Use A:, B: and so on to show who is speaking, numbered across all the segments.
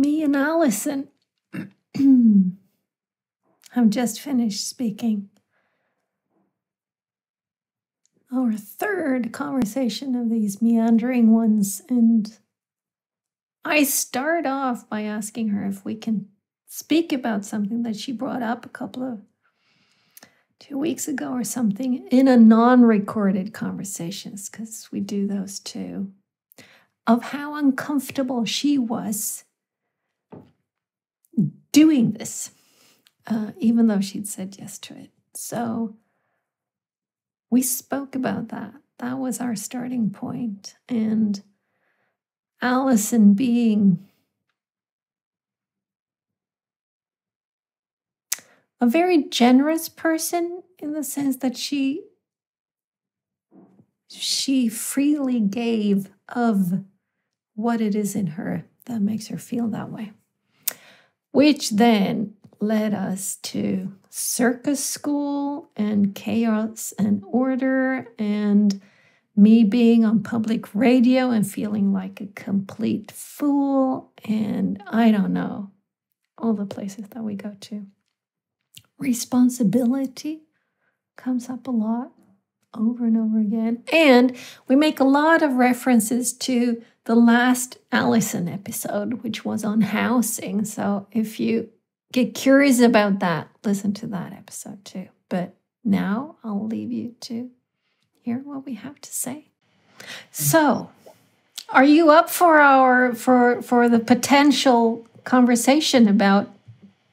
A: Me and Allison have just finished speaking. Our third conversation of these meandering ones. And I start off by asking her if we can speak about something that she brought up 2 weeks ago or something in a non-recorded conversations, because we do those too, of how uncomfortable she was doing this, even though she'd said yes to it. So we spoke about that. That was our starting point. And Allison being a very generous person in the sense that she freely gave of what it is in her that makes her feel that way. Which then led us to circus school and chaos and order and me being on public radio and feeling like a complete fool. And I don't know, all the places that we go to. Responsibility comes up a lot over and over again. And we make a lot of references to the last Allison episode, which was on housing. So if you get curious about that, listen to that episode too. But now I'll leave you to hear what we have to say. So, are you up for the potential conversation about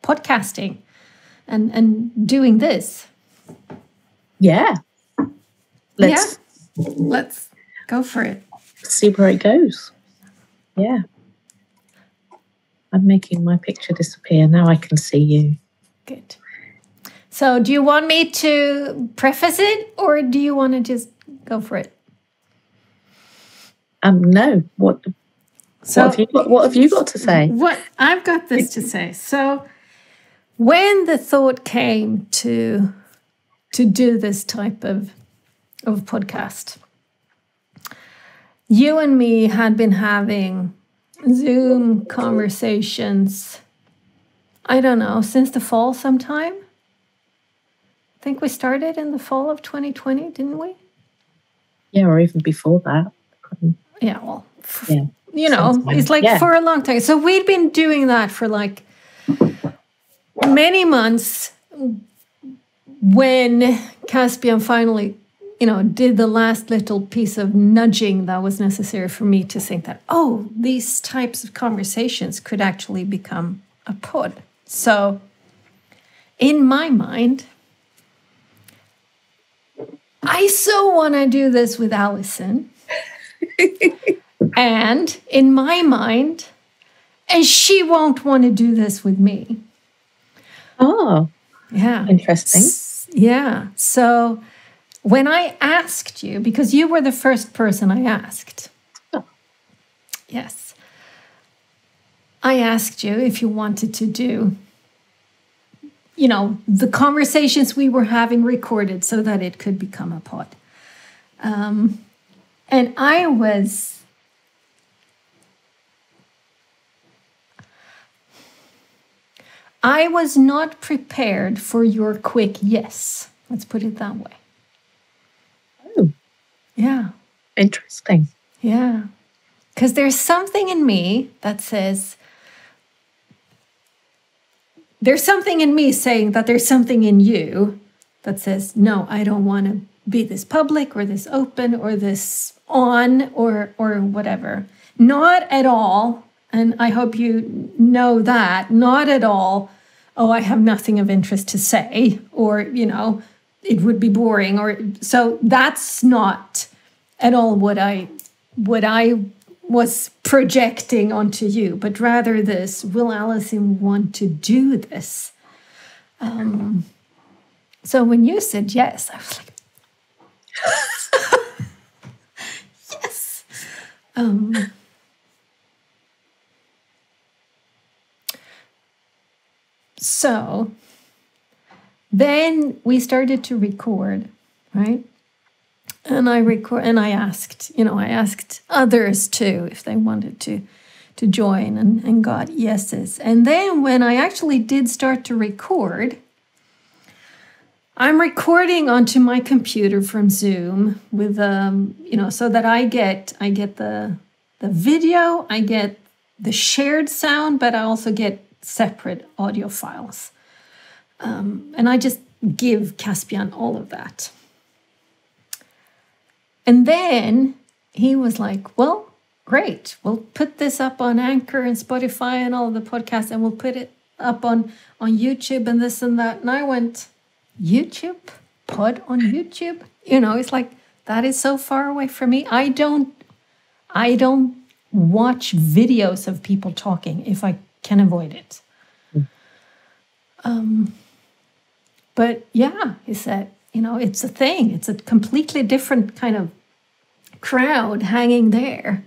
A: podcasting and doing this?
B: Yeah.
A: Let's go for it.
B: See where it goes. Yeah. I'm making my picture disappear. Now I can see you.
A: Good. So do you want me to preface it or do you want to just go for it?
B: No. What have you got to say?
A: What I've got this to say. So when the thought came to do this type of podcast, you and me had been having Zoom conversations, I don't know, since the fall sometime. I think we started in the fall of 2020, didn't we?
B: Yeah, or even before that.
A: Yeah, well,
B: yeah,
A: you know,
B: sometime.
A: It's like for a long time. So we'd been doing that for like many months when Caspian finally, did the last little piece of nudging that was necessary for me to think that, these types of conversations could actually become a pod. So in my mind, I so want to do this with Allison. And in my mind, and she won't want to do this with me.
B: Oh,
A: yeah.
B: Interesting.
A: Yeah. So when I asked you, because you were the first person I asked.
B: Oh.
A: Yes. I asked you if you wanted to do, the conversations we were having recorded so that it could become a pod. And I was not prepared for your quick yes. Let's put it that way.
B: Oh.
A: Yeah.
B: Interesting.
A: Yeah. Because there's something in me that says, there's something in me saying that there's something in you that says, no, I don't want to be this public or this open or this on or whatever. Not at all. And I hope you know that. Not at all. Oh, I have nothing of interest to say, or, it would be boring. Or so that's not at all what I was projecting onto you, but rather this, will Allison want to do this? So when you said yes, I was like, yes. So then we started to record, right? And I asked, I asked others too if they wanted to join and got yeses. And then when I actually did start to record, I'm recording onto my computer from Zoom with so that I get the video, I get the shared sound, but I also get separate audio files. And I just give Caspian all of that. And then he was like, well, great. We'll put this up on Anchor and Spotify and all the podcasts, and we'll put it up on YouTube and this and that. And I went, YouTube? Pod on YouTube? It's like, that is so far away from me. I don't watch videos of people talking if I can avoid it. But yeah, he said, it's a thing. It's a completely different kind of crowd hanging there.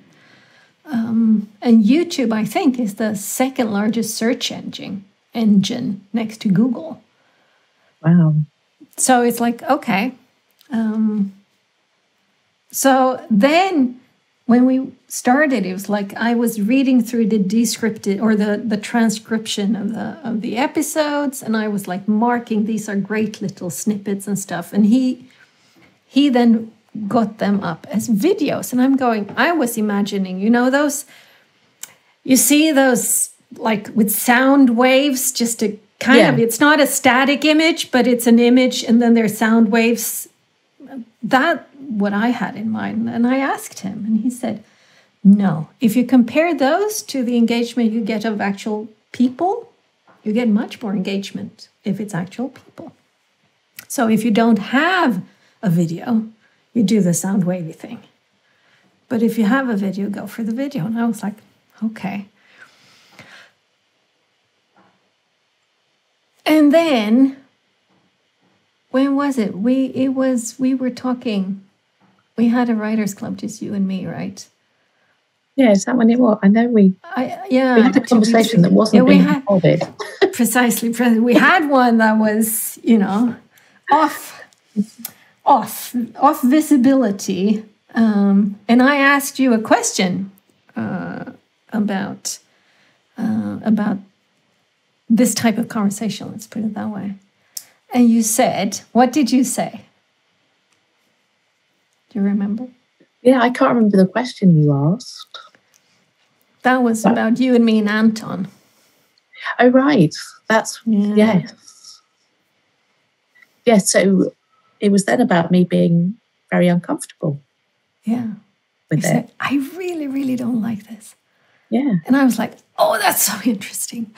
A: And YouTube, I think, is the second largest search engine next to Google.
B: Wow.
A: So it's like, okay. So then when we started, it was like I was reading through the descripted or the transcription of the episodes, and I was like marking, these are great little snippets and stuff. And he then got them up as videos. And I was imagining, those, you see those like with sound waves, just to kind of, it's not a static image, but it's an image, and then there's sound waves. That what I had in mind. And I asked him, and he said, no, if you compare those to the engagement you get of actual people, you get much more engagement if it's actual people. So if you don't have a video, you do the sound wavy thing. But if you have a video, go for the video. And I was like, okay. And then, when was it? We were talking, we had a writers club, just you and me, right?
B: Yeah, is that when it was? I know we had a conversation that wasn't being recorded.
A: Precisely. We had one that was, off visibility. And I asked you a question about this type of conversation, let's put it that way. And you said, what did you say? Do you remember?
B: Yeah, I can't remember the question you asked.
A: That was about you and me and Anton.
B: Oh, right. Yes. Yeah, so it was then about me being very uncomfortable.
A: Yeah.
B: With
A: said, I really, really don't like this.
B: Yeah.
A: And I was like, oh, that's so interesting.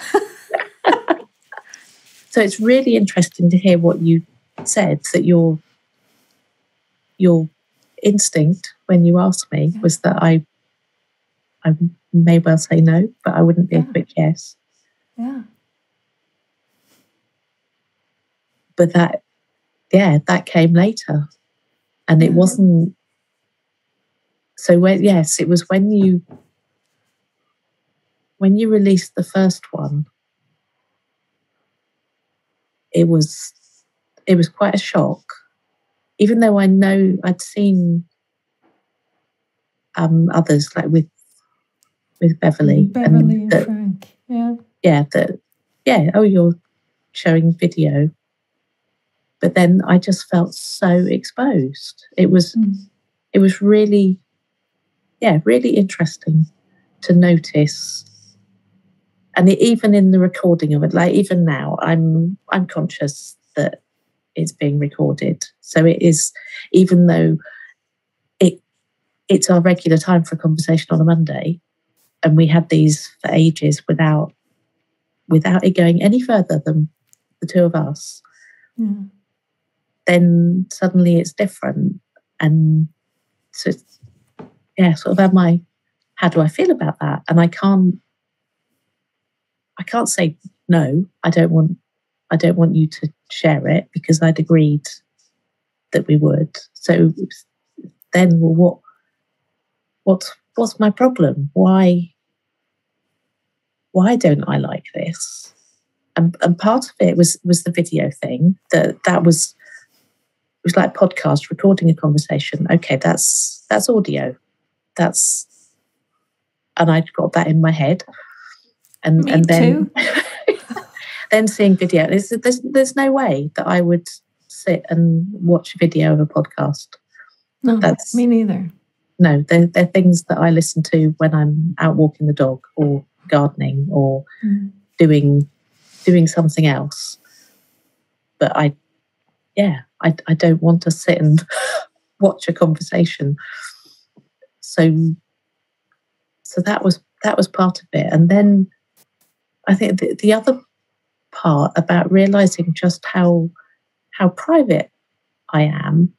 B: So it's really interesting to hear what you said, that your instinct when you asked me was that I may well say no, but I wouldn't be a quick yes.
A: Yeah.
B: But that came later. And it wasn't, so it was when you released the first one, it was quite a shock, even though I know I'd seen others like with Beverly
A: and Frank.
B: Oh, you're showing video, but then I just felt so exposed. It was really interesting to notice. And even in the recording of it, like even now, I'm conscious that it's being recorded. So it is, even though it's our regular time for a conversation on a Monday, and we had these for ages without it going any further than the two of us.
A: Mm.
B: Then suddenly it's different, and so sort of how do I feel about that? And I can't say no. I don't want you to share it, because I'd agreed that we would. So then, well, what's my problem? Why don't I like this? And part of it was the video thing. That was, it was like podcast, recording a conversation. Okay, that's audio. That's and I got that in my head. And
A: Me
B: and then
A: too.
B: then seeing video, there's no way that I would sit and watch a video of a podcast.
A: No,
B: That's
A: me neither.
B: No, they're things that I listen to when I'm out walking the dog or gardening or doing something else. But I don't want to sit and watch a conversation. So that was part of it. And then I think the other part about realizing just how private I am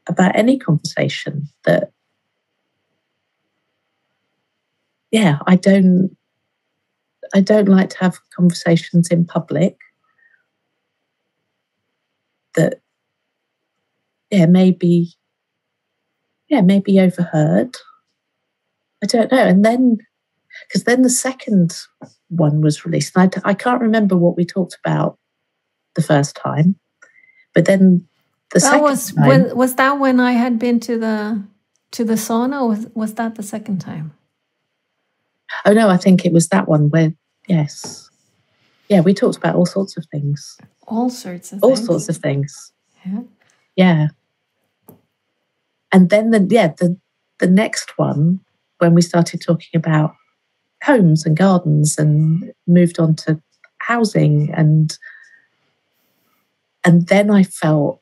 B: about any conversation, that I don't like to have conversations in public that maybe overheard. I don't know. And then, because then the second one was released, and I can't remember what we talked about the first time, but then the second time,
A: was that when I had been to the sauna, or was that the second time?
B: Oh no, I think it was that one where, yes. Yeah, we talked about all sorts of things.
A: All sorts of
B: things.
A: Yeah.
B: Yeah. And then the next one, when we started talking about homes and gardens and moved on to housing, and then I felt,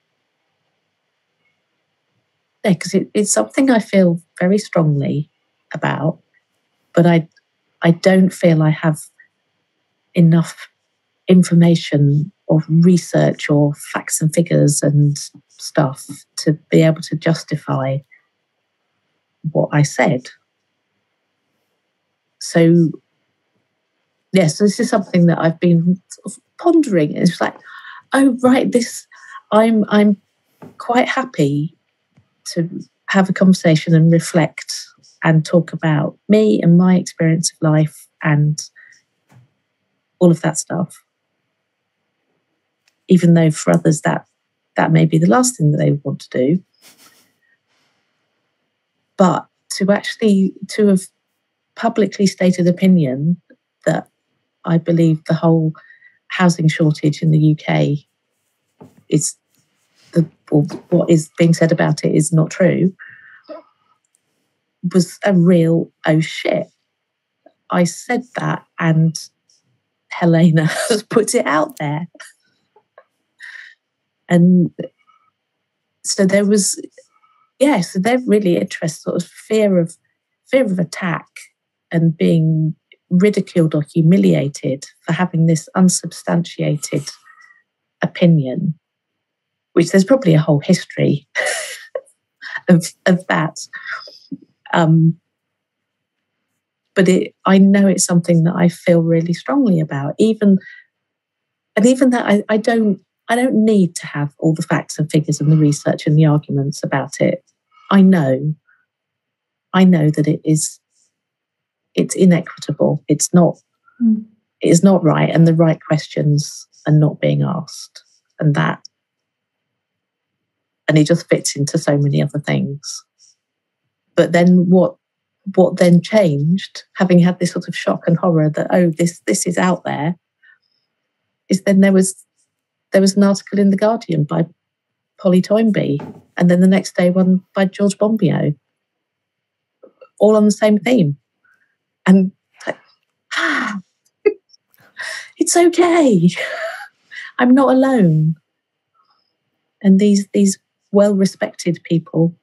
B: because it's something I feel very strongly about, but I don't feel I have enough information or research or facts and figures and stuff to be able to justify what I said. So, yes, this is something that I've been sort of pondering. It's like, oh, right, I'm quite happy to have a conversation and reflect and talk about me and my experience of life and all of that stuff. Even though for others that may be the last thing that they want to do. But to have publicly stated opinion that I believe the whole housing shortage in the UK is what is being said about it is not true, was a real oh shit. I said that, and Helena has put it out there. And so there was, so they're really interested, sort of fear of attack and being ridiculed or humiliated for having this unsubstantiated opinion, which there's probably a whole history of that. But I know it's something that I feel really strongly about, even that I don't need to have all the facts and figures and the research and the arguments about it. I know that it's inequitable. It's not right, and the right questions are not being asked, and it just fits into so many other things. But then what then changed, having had this sort of shock and horror that, oh, this is out there, is then there was an article in The Guardian by Polly Toynbee, and then the next day one by George Bombio, all on the same theme. And it's okay. I'm not alone. And these well-respected people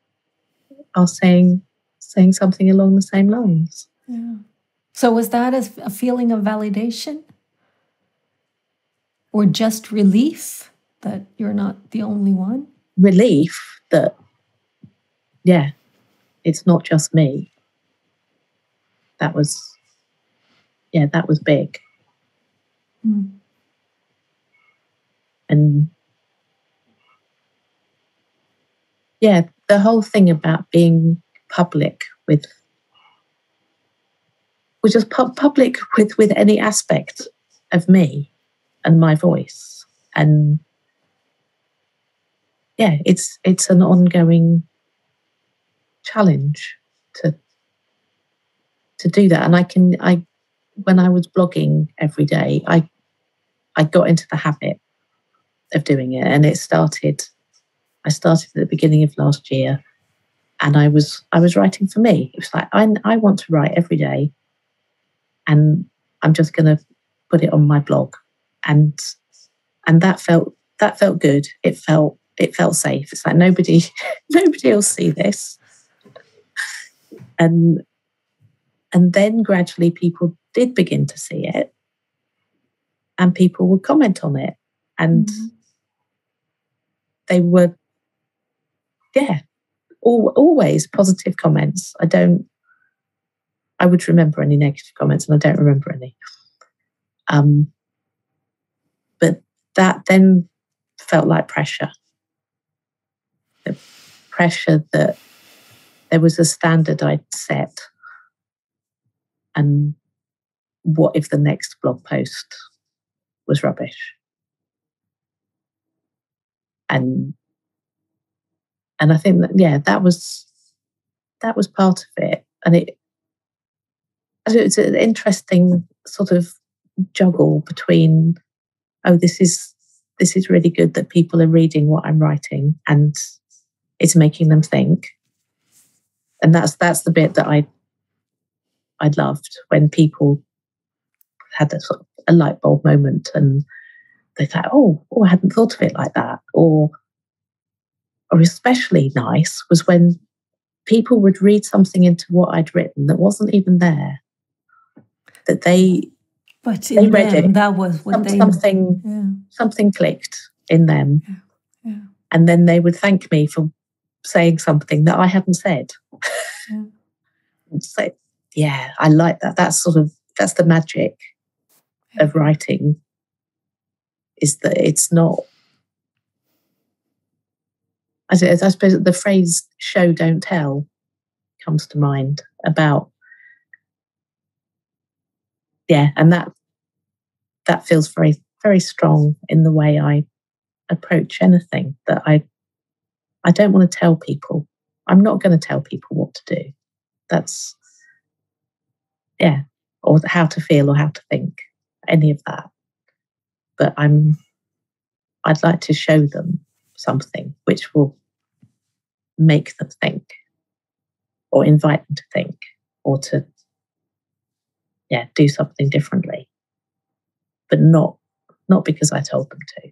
B: are saying something along the same lines.
A: Yeah. So was that a feeling of validation? Or just relief that you're not the only one?
B: Relief that, it's not just me. That was big. And the whole thing about being public with any aspect of me and my voice, and it's an ongoing challenge to do that. And when I was blogging every day, I got into the habit of doing it, and I started at the beginning of last year, and I was writing for me. It was like, I want to write every day, and I'm just going to put it on my blog, and that felt good. It felt safe. It's like nobody will see this, and then gradually people did begin to see it, and people would comment on it, and they were, always positive comments. I would remember any negative comments, and I don't remember any. But that then felt like pressure. The pressure that there was a standard I'd set, and what if the next blog post was rubbish? And I think that, that was part of it. And it's an interesting sort of juggle between, this is really good that people are reading what I'm writing and it's making them think. And that's the bit that I loved, when people had a light bulb moment and they thought, oh, I hadn't thought of it like that. Or especially nice was when people would read something into what I'd written that wasn't even there. That they read it.
A: That was what
B: something clicked in them.
A: Yeah.
B: And then they would thank me for saying something that I hadn't said. So, I like that. That's the magic of writing, is that it's not, I suppose the phrase show don't tell comes to mind about, and that feels very, very strong in the way I approach anything, that I don't want to tell people. I'm not going to tell people what to do. That's, or how to feel or how to think, any of that. But I'd like to show them something which will make them think, or invite them to think, or to do something differently, but not because I told them to.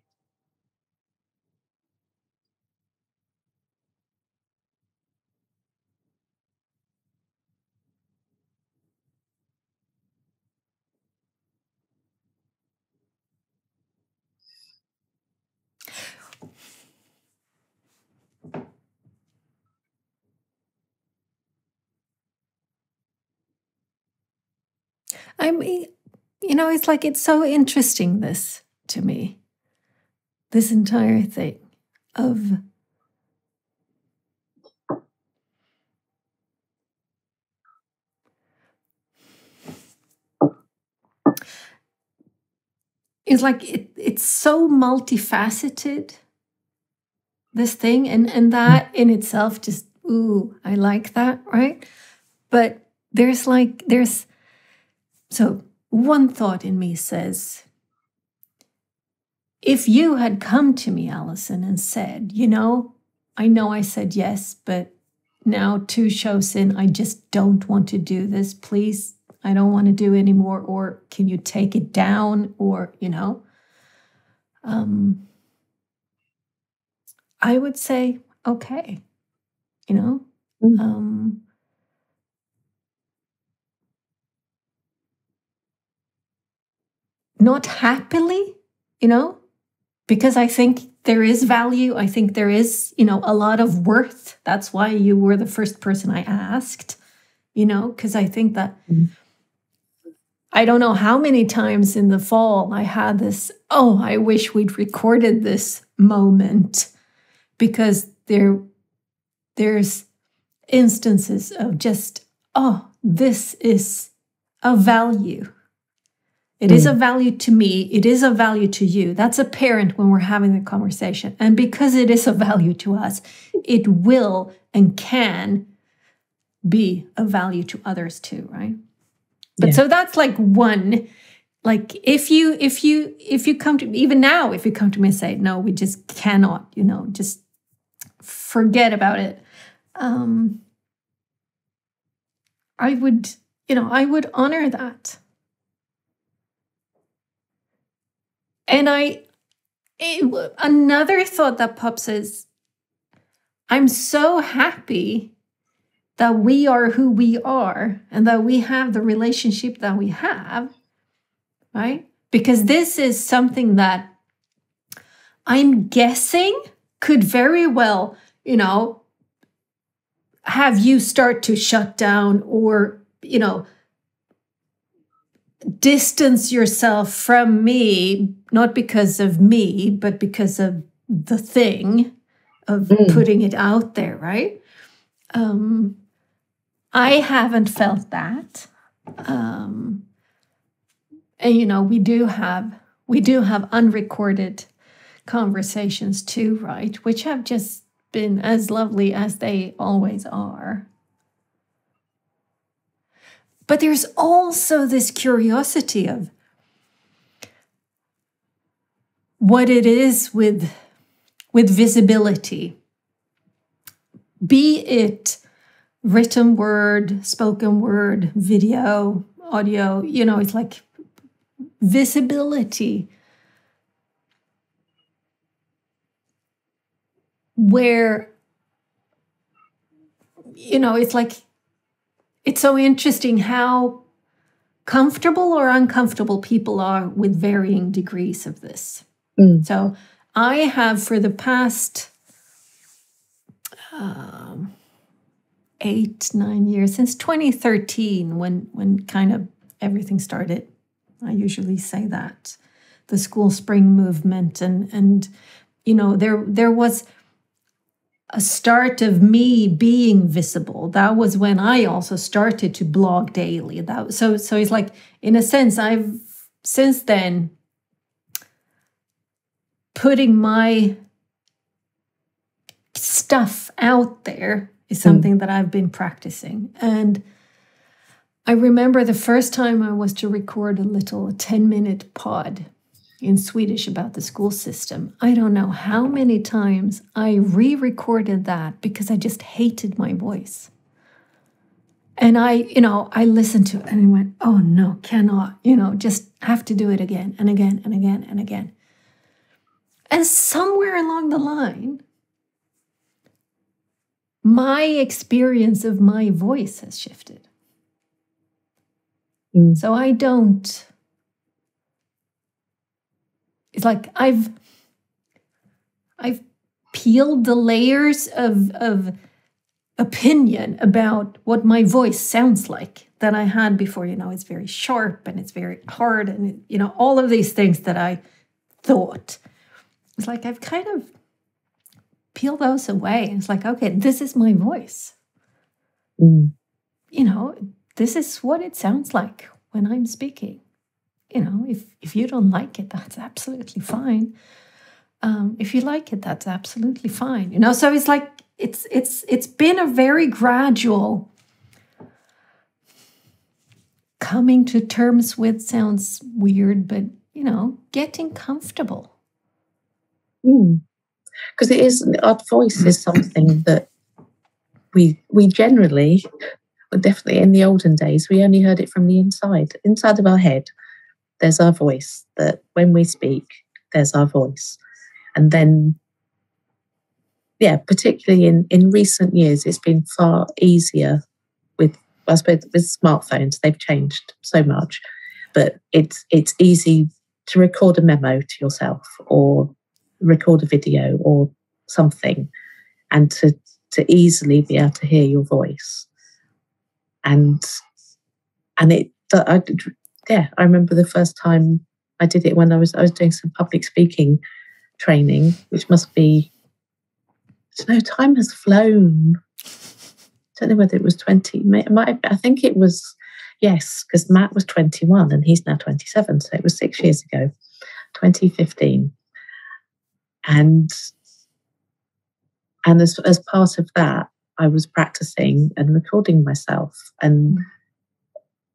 A: I mean, it's like, it's so interesting, this, to me, this entire thing of it's like it's so multifaceted, this thing, and that in itself just, I like that, right? But so one thought in me says, if you had come to me, Alison, and said, I know I said yes, but now 2 shows in, I just don't want to do this. Please, I don't want to do anymore. Or can you take it down? Or, I would say, okay, not happily, because I think there is value. I think there is, a lot of worth. That's why you were the first person I asked, because I think that, I don't know how many times in the fall I had this, I wish we'd recorded this moment, because there's instances of just, this is a value. It is a value to me. It is a value to you. That's apparent when we're having the conversation. And because it is a value to us, it will and can be a value to others too, right? But so that's like one. Like if you come to me, even now, if you come to me and say, no, we just cannot, just forget about it. I would honor that. And another thought that pops is, I'm so happy that we are who we are and that we have the relationship that we have, right? Because this is something that I'm guessing could very well, have you start to shut down or, distance yourself from me, not because of me, but because of the thing of putting it out there, right? I haven't felt that. And, we do have unrecorded conversations too, right? Which have just been as lovely as they always are. But there's also this curiosity of what it is with visibility. Be it written word, spoken word, video, audio, it's like visibility. Where, it's like, it's so interesting how comfortable or uncomfortable people are with varying degrees of this. So I have, for the past 8-9 years, since 2013, when kind of everything started, I usually say that, the school spring movement, and there was a start of me being visible. That was when I also started to blog daily. So it's like, in a sense, I've since then putting my stuff out there is something that I've been practicing. And I remember the first time I was to record a 10-minute pod in Swedish about the school system. I don't know how many times I re-recorded that because I just hated my voice. And I listened to it and I went, oh no, cannot, just have to do it again and again and again and again. And somewhere along the line, my experience of my voice has shifted. So I don't... It's like I've peeled the layers of opinion about what my voice sounds like that I had before. It's very sharp and it's very hard and all of these things that I thought. It's like I've kind of peeled those away. It's like, okay, this is my voice. This is what it sounds like when I'm speaking. If you don't like it, that's absolutely fine. If you like it, that's absolutely fine. So it's like it's been a very gradual coming to terms with. Sounds weird, but getting comfortable.
B: Because it is, our voice is something that we generally, well, definitely in the olden days, we only heard it from the inside of our head. There's our voice, that when we speak, there's our voice. And then, particularly in recent years, it's been far easier with smartphones. They've changed so much, but it's easy to record a memo to yourself or record a video or something, and to easily be able to hear your voice. And I remember the first time I did it when I was doing some public speaking training, which must be, I don't know, time has flown. I don't know whether it was 20. I think it was, yes, because Matt was 21 and he's now 27, so it was 6 years ago, 2015. And as part of that, I was practicing and recording myself, and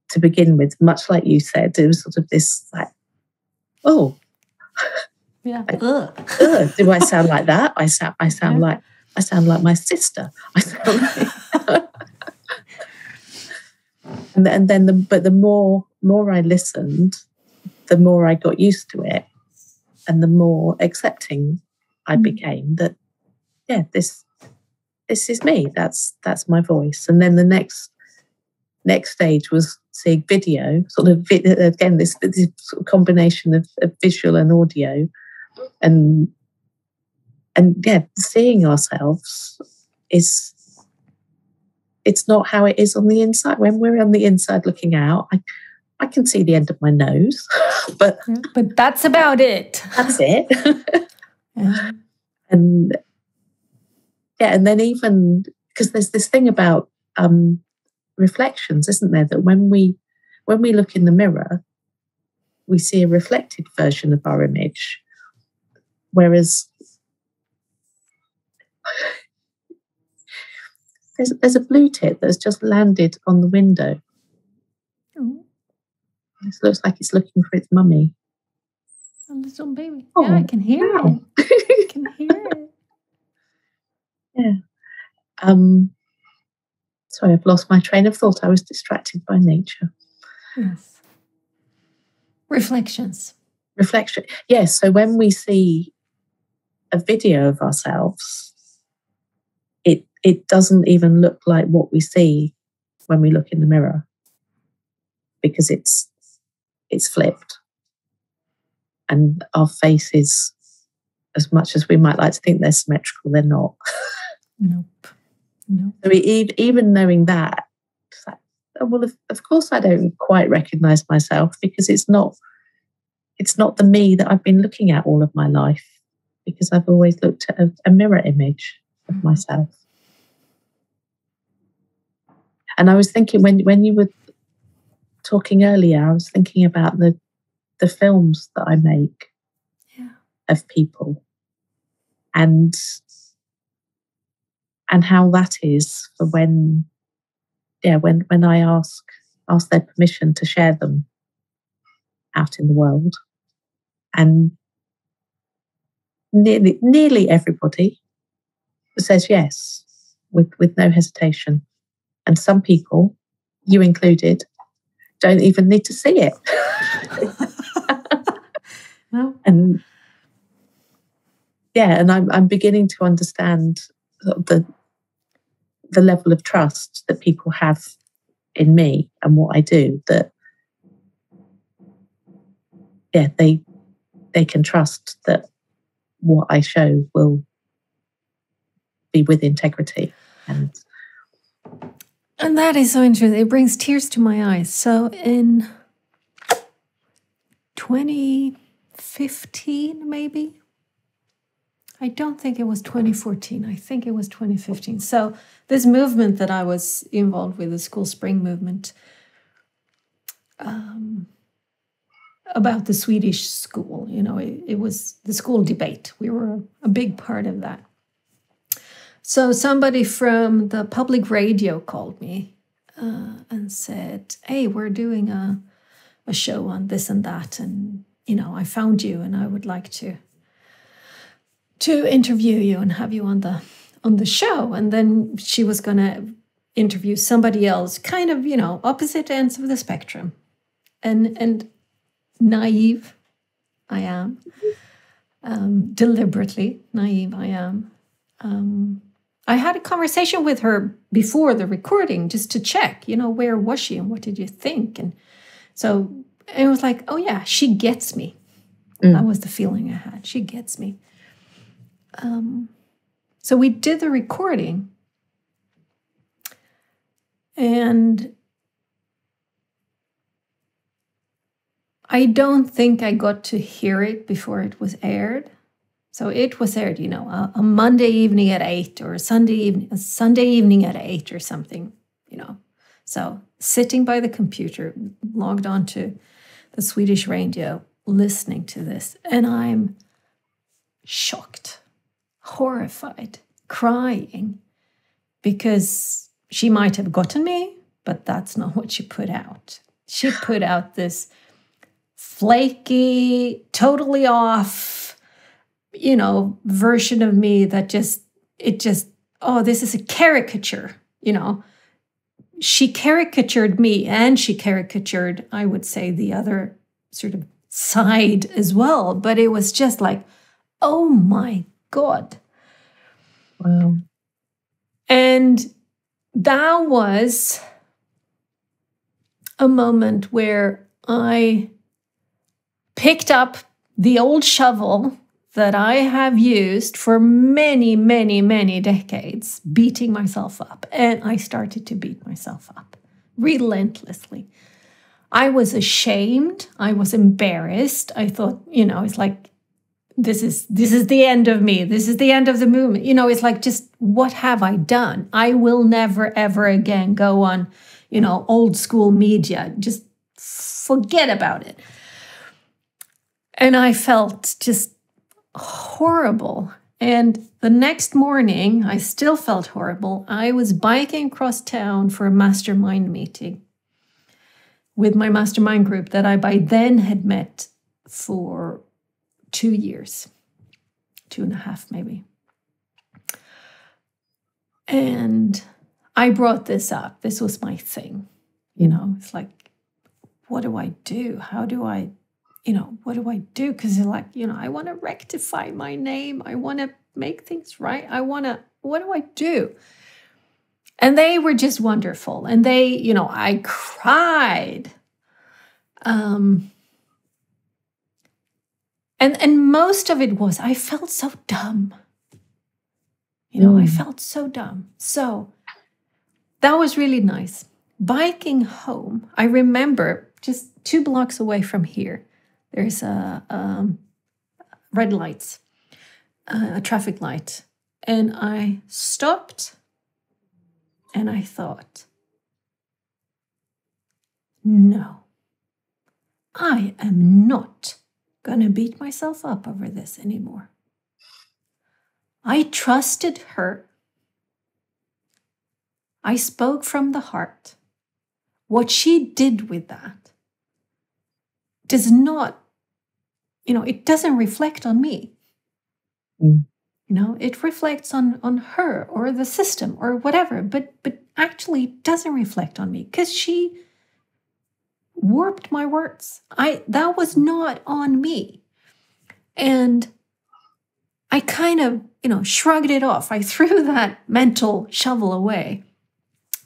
B: to begin with, much like you said, it was sort of this like, oh,
A: yeah,
B: like, do I sound like that? I sound like my sister. I sound like, and then the more I listened, the more I got used to it, and the more accepting I became that, yeah, this is me. That's my voice. And then the next stage was seeing video, sort of again this sort of combination of visual and audio, and yeah, seeing ourselves it's not how it is on the inside. When we're on the inside looking out, I can see the end of my nose, but
A: that's about it.
B: That's it. Yeah. And yeah, and then even because there's this thing about reflections, isn't there? That when we look in the mirror, we see a reflected version of our image, whereas there's a blue tit that's just landed on the window.
A: Oh.
B: It looks like it's looking for its mummy.
A: A little baby. Oh, yeah, I can hear it. I can hear it.
B: Yeah. Sorry, I've lost my train of thought. I was distracted by nature.
A: Yes. Reflections.
B: Reflection. Yes. So when we see a video of ourselves, it doesn't even look like what we see when we look in the mirror, because it's flipped, and our faces, as much as we might like to think they're symmetrical, they're not.
A: Nope.
B: So even knowing that, it's like, oh, well, of course I don't quite recognise myself, because it's not the me that I've been looking at all of my life, because I've always looked at a mirror image of myself. And I was thinking, when you were talking earlier, I was thinking about the films that I make of people, and how that is for when I ask their permission to share them out in the world. And nearly everybody says yes with no hesitation. And some people, you included, don't even need to see it.
A: No.
B: And yeah, and I'm beginning to understand the level of trust that people have in me and what I do, that yeah, they can trust that what I show will be with integrity.
A: And that is so interesting. It brings tears to my eyes. So in 2015, maybe? I don't think it was 2014. I think it was 2015. So this movement that I was involved with, the School Spring movement, about the Swedish school, it was the school debate. We were a big part of that. So somebody from the public radio called me and said, hey, we're doing a show on this and that. And, I found you and I would like to interview you and have you on the show. And then she was going to interview somebody else, kind of, opposite ends of the spectrum. And naive I am, deliberately naive I am. I had a conversation with her before the recording just to check, where was she and what did you think? And so it was like, oh yeah, she gets me. That was the feeling I had. She gets me. So we did the recording, and I don't think I got to hear it before it was aired. So it was aired, a Monday evening at 8 or a Sunday evening at 8 or something, So sitting by the computer, logged on to the Swedish radio, listening to this, and I'm shocked, horrified, crying, because she might have gotten me, but that's not what she put out. She put out this flaky, totally off, version of me that oh, this is a caricature, She caricatured me, and she caricatured, I would say, the other sort of side as well. But it was just like, oh my God.
B: Wow.
A: And that was a moment where I picked up the old shovel that I have used for many, many, many decades, beating myself up. And I started to beat myself up relentlessly. I was ashamed. I was embarrassed. I thought, it's like, this is the end of me. This is the end of the movement. It's like, just what have I done? I will never, ever again go on, old school media. Just forget about it. And I felt just horrible. And the next morning, I still felt horrible. I was biking across town for a mastermind meeting with my mastermind group that I by then had met for 2 years, 2.5 maybe. And I brought this up. This was my thing. It's like, what do I do? How do I, what do I do? Because I want to rectify my name. I want to make things right. What do I do? And they were just wonderful. And they, I cried. And most of it was, I felt so dumb. I felt so dumb. So that was really nice. Biking home, I remember just 2 blocks away from here, there's a red lights, a traffic light. And I stopped and I thought, no, I am not going to beat myself up over this anymore. I trusted her. I spoke from the heart. What she did with that does not, it doesn't reflect on me. It reflects on her or the system or whatever, but actually doesn't reflect on me because she warped my words. That was not on me. And I kind of, shrugged it off. I threw that mental shovel away.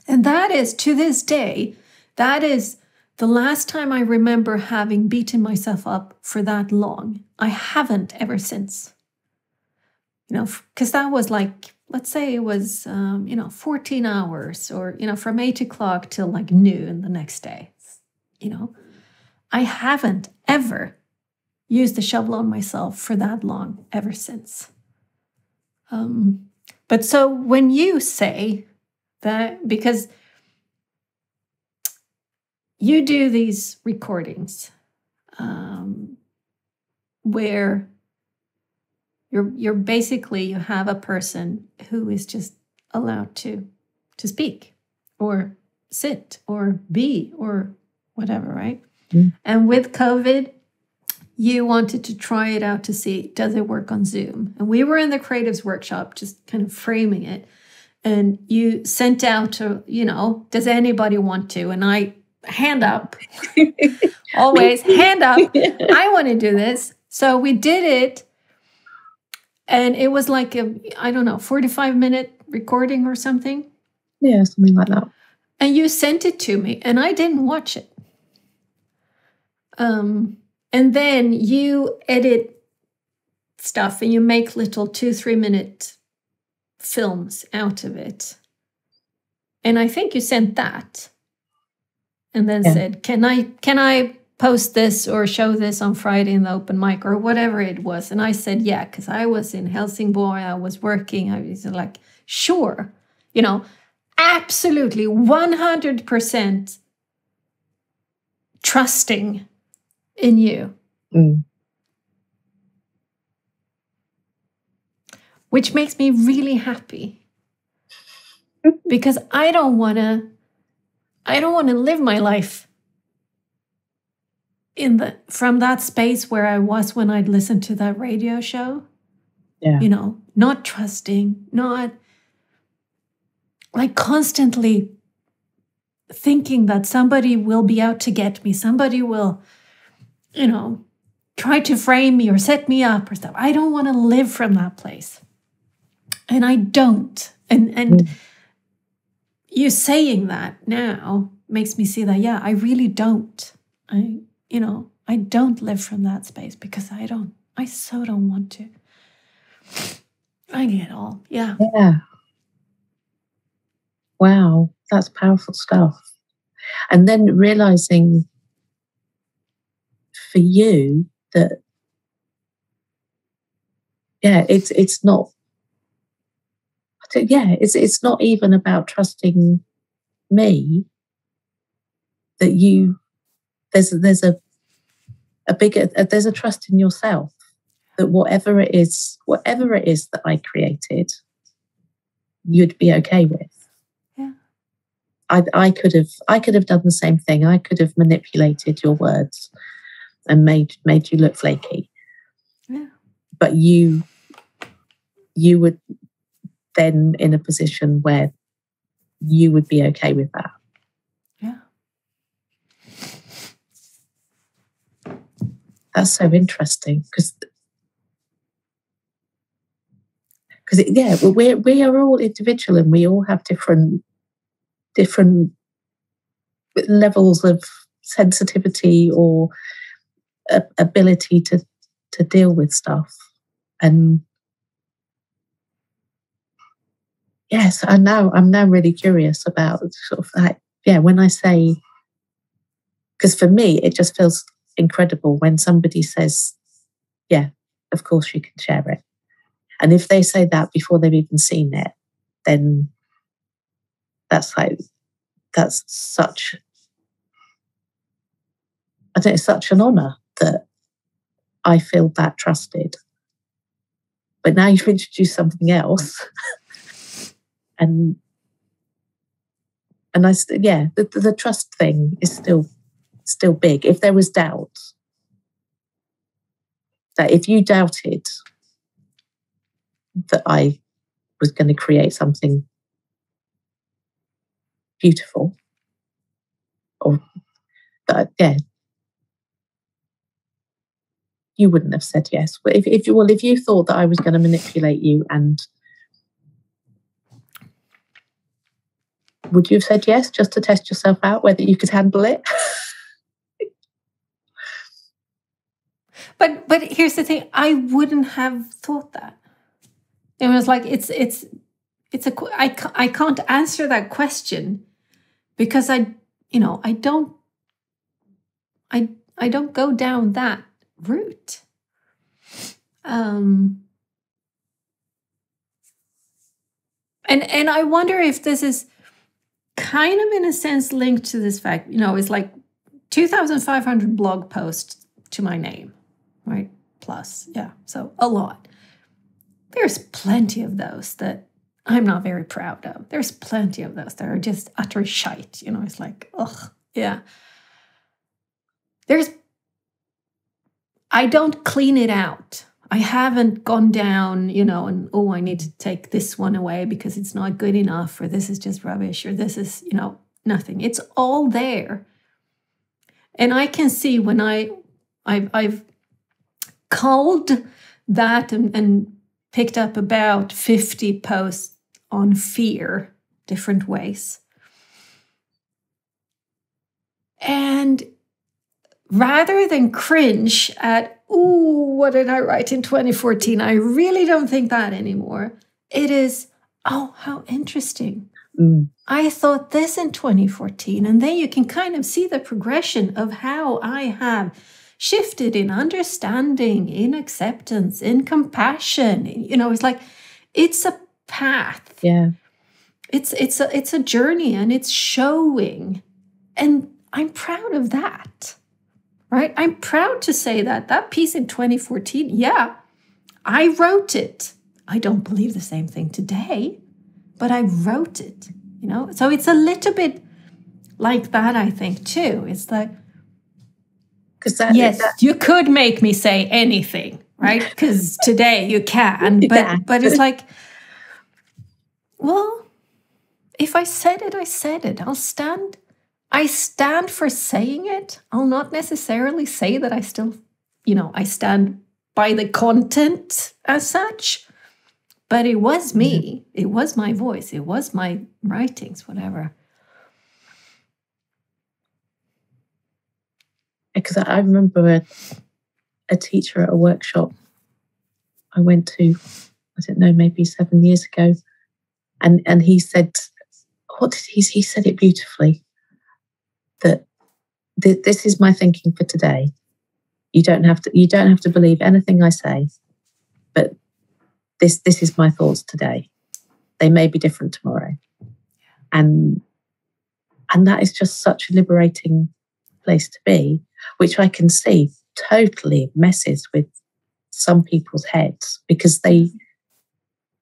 A: And that is, to this day, that is the last time I remember having beaten myself up for that long. I haven't ever since. Because that was like, let's say it was, 14 hours or, from 8 o'clock till like noon the next day. I haven't ever used the shovel on myself for that long ever since. But so when you say that, because you do these recordings where you're basically, you have a person who is just allowed to speak or sit or be or whatever, right? And with COVID, you wanted to try it out to see, does it work on Zoom? And we were in the creatives workshop, just kind of framing it. And you sent out to, does anybody want to? And I, hand up, always hand up. I want to do this. So we did it. And it was like 45-minute recording or something.
B: Yeah, something like that.
A: And you sent it to me and I didn't watch it. And then you edit stuff and you make little 2-3 minute films out of it. And I think you sent that and then said, can I post this or show this on Friday in the open mic or whatever it was? And I said, yeah, because I was in Helsingborg, I was working. I was like, sure, absolutely 100% trusting in you. Which makes me really happy because I don't want to live my life from that space where I was when I'd listened to that radio show.
B: Yeah.
A: Not trusting, not like constantly thinking that somebody will be out to get me, somebody will, try to frame me or set me up or stuff. I don't want to live from that place. And I don't. And you saying that now makes me see that, yeah, I really don't. I don't live from that space because I so don't want to. I get it all. Yeah.
B: Yeah. Wow, that's powerful stuff. And then realizing for you that, it's not. It's not even about trusting me. That there's a trust in yourself that whatever it is that I created, you'd be okay with.
A: Yeah.
B: I could have done the same thing. I could have manipulated your words and made you look flaky.
A: Yeah.
B: But you would then in a position where you would be okay with that.
A: Yeah.
B: That's so interesting because we are all individual and we all have different levels of sensitivity or ability to deal with stuff. And yes, I'm now really curious about sort of like, when I say, because for me it just feels incredible when somebody says, yeah, of course you can share it. And if they say that before they've even seen it, then that's such an honor that I feel that trusted. But now you've introduced something else. and the trust thing is still big. If there was doubt, that if you doubted that I was going to create something beautiful, or that, you wouldn't have said yes. But if you thought that I was going to manipulate you, and would you have said yes just to test yourself out whether you could handle it?
A: But here's the thing: I wouldn't have thought that. It was like I can't answer that question because I don't go down that route. And I wonder if this is kind of in a sense linked to this fact, it's like 2,500 blog posts to my name, right? Plus, yeah, so a lot. There's plenty of those that I'm not very proud of. There's plenty of those that are just utter shite. It's like, ugh, yeah. I don't clean it out. I haven't gone down, and, I need to take this one away because it's not good enough, or this is just rubbish, or this is, nothing. It's all there. And I can see when I've culled that and picked up about 50 posts on fear, different ways. And rather than cringe at, ooh, what did I write in 2014? I really don't think that anymore. It is, oh, how interesting. I thought this in 2014. And then you can kind of see the progression of how I have shifted in understanding, in acceptance, in compassion. It's like, it's a path.
B: Yeah.
A: It's a journey, and it's showing. And I'm proud of that, right? I'm proud to say that piece in 2014, yeah, I wrote it. I don't believe the same thing today, but I wrote it, So it's a little bit like that, I think, too. It's like,
B: Because
A: yes, you could make me say anything, right? Because today you can, but it's like, well, if I said it, I said it. I stand for saying it. I'll not necessarily say that I still, I stand by the content as such. But it was me. It was my voice. It was my writings, whatever.
B: Because I remember a teacher at a workshop I went to, I don't know, maybe 7 years ago. And he said, what did he said it beautifully, that this is my thinking for today. You don't have to believe anything I say, but this is my thoughts today. They may be different tomorrow. And that is just such a liberating place to be, which I can see totally messes with some people's heads, because they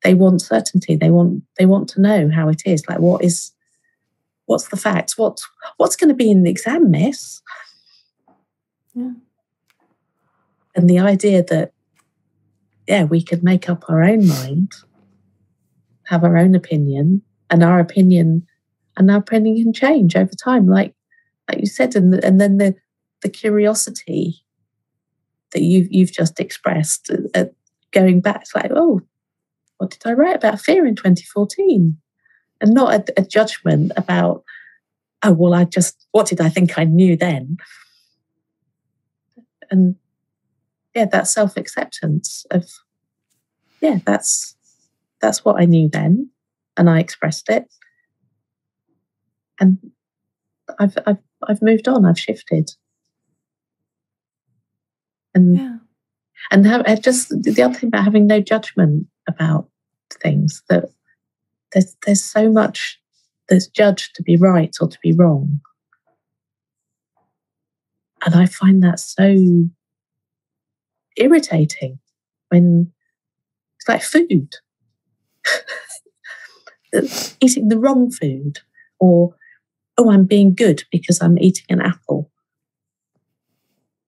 B: want certainty. They want to know how it is. Like, what's the facts? What's going to be in the exam, miss?
A: Yeah.
B: And the idea that, we could make up our own mind, have our own opinion, and our opinion can change over time, like you said, and then the curiosity that you've just expressed, going back, it's like, oh, what did I write about fear in 2014? And not a judgment about, oh, well, what did I think I knew then? And that self-acceptance of, that's what I knew then, and I expressed it. And I've moved on, I've shifted. And just the other thing about having no judgment about things, that there's so much that's judged to be right or to be wrong. And I find that so irritating when it's like food. Eating the wrong food, or, oh, I'm being good because I'm eating an apple.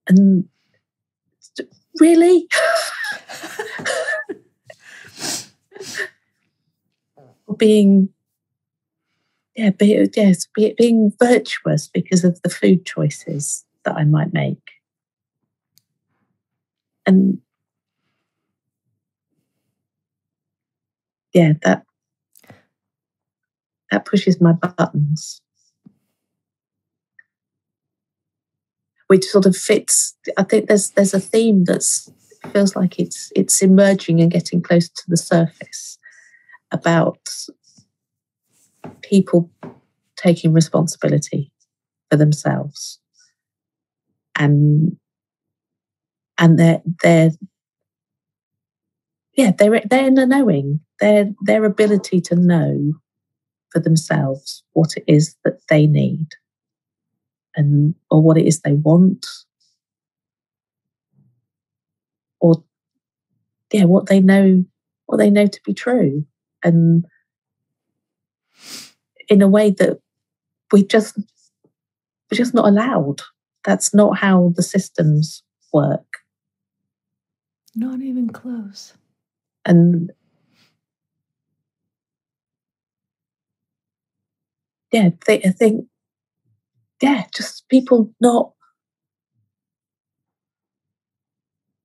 B: And really? Or being virtuous because of the food choices that I might make. And that pushes my buttons, which sort of fits. I think there's a theme that feels like it's emerging and getting close to the surface about people taking responsibility for themselves, and they're in the knowing, their ability to know for themselves what it is that they need, or what it is they want, or what they know to be true, and in a way that we're just not allowed. That's not how the systems work.
A: Not even close.
B: And I think just people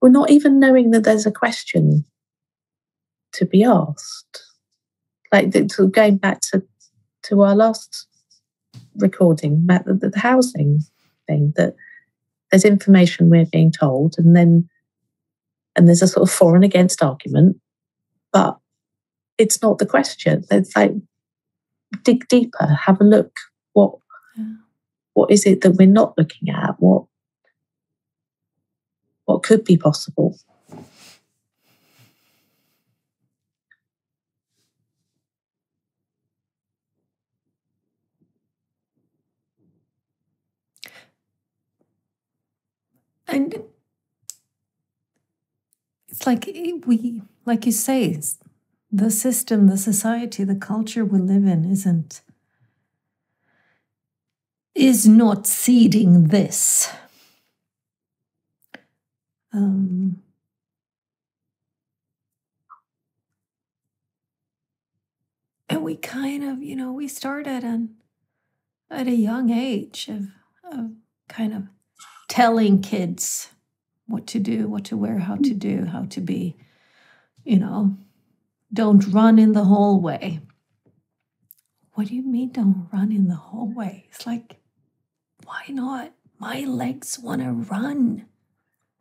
B: we're not even knowing that there's a question to be asked. Like, going back to our last recording about the housing thing, that there's information we're being told, and there's a sort of for and against argument, but it's not the question. It's like, dig deeper, have a look. What is it that we're not looking at? What could be possible?
A: And it's like like you say, the system, the society, the culture we live in is not seeding this. And we kind of, we started at a young age of kind of telling kids what to do, what to wear, how to do, how to be, don't run in the hallway. What do you mean don't run in the hallway? It's like, why not? My legs want to run,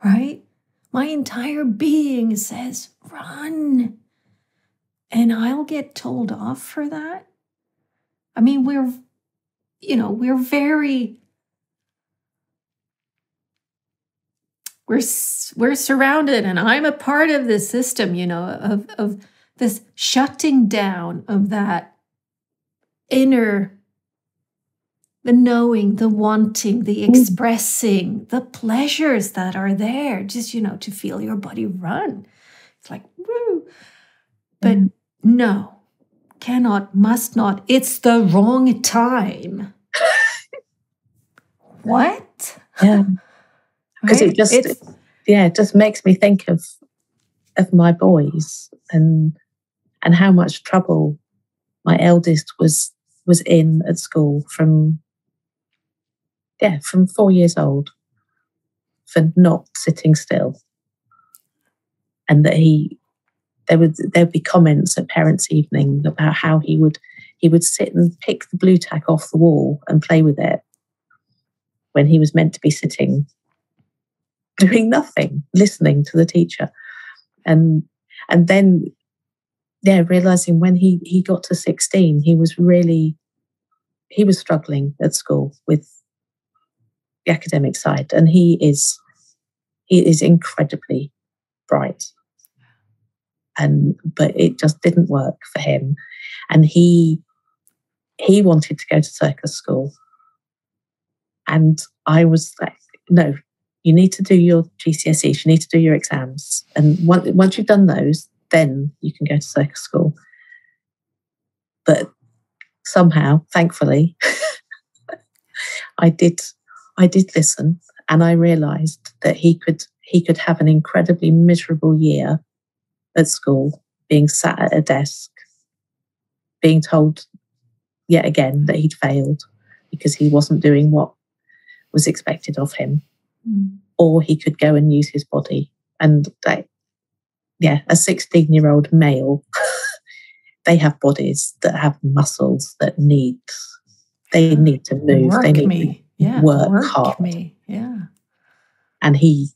A: right? My entire being says run. And I'll get told off for that. I mean, we're surrounded, and I'm a part of this system, of this shutting down of that inner, the knowing, the wanting, the expressing, the pleasures that are there, just, to feel your body run. It's like, woo. But no, cannot, must not. It's the wrong time. What?
B: Yeah. Because right? It just makes me think of my boys and how much trouble my eldest was in at school from 4 years old for not sitting still. And that there'd be comments at parents' evening about how he would sit and pick the blue tack off the wall and play with it when he was meant to be sitting doing nothing, listening to the teacher. And then realizing when he got to 16, he was struggling at school with the academic side, and he is incredibly bright. But it just didn't work for him. And he wanted to go to circus school. And I was like, no, you need to do your GCSEs, you need to do your exams. And once you've done those, then you can go to circus school. But somehow, thankfully, I did listen, and I realized that he could have an incredibly miserable year at school, being sat at a desk, being told yet again that he'd failed because he wasn't doing what was expected of him. Or he could go and use his body. And a 16-year-old male, they have bodies that have muscles that need to move.
A: Work
B: they need
A: me.
B: to work hard.
A: Me. Yeah.
B: And he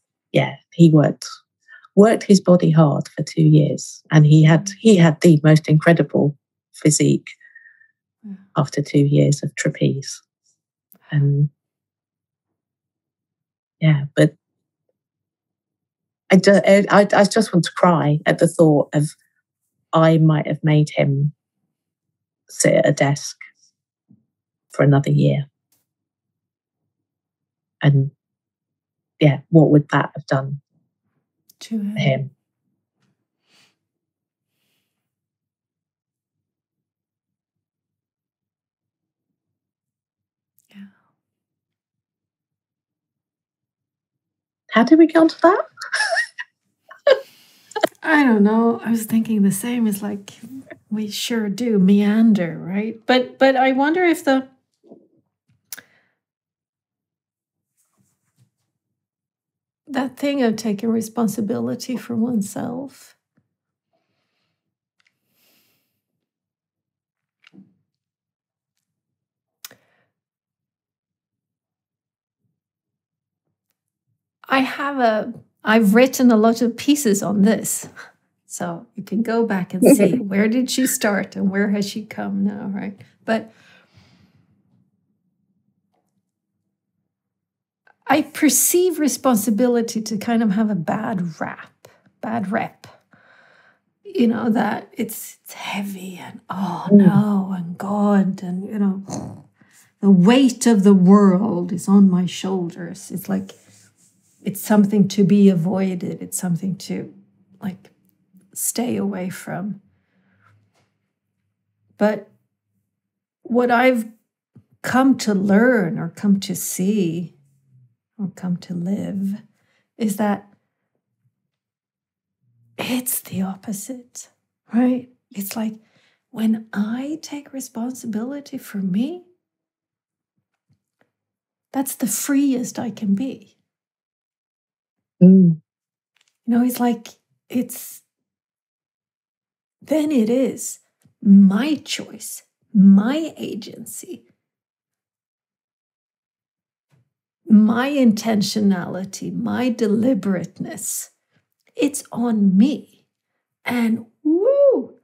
B: worked his body hard for 2 years, and he had the most incredible physique after 2 years of trapeze. And but I just want to cry at the thought of I might have made him sit at a desk for another year. And what would that have done to him? Yeah. How did we get onto that?
A: I don't know. I was thinking the same. It's like we sure do meander, right? But I wonder if that thing of taking responsibility for oneself. I've written a lot of pieces on this. So you can go back and see where did she start and where has she come now, right? But I perceive responsibility to kind of have a bad rep. That it's heavy and no, and God, and the weight of the world is on my shoulders. It's like it's something to be avoided. It's something to stay away from. But what I've come to learn or come to see or come to live is that It's the opposite, right? It's like when I take responsibility for me, that's the freest I can be.
B: Mm.
A: It's like, then it is my choice, my agency, my intentionality, my deliberateness. It's on me. And woo,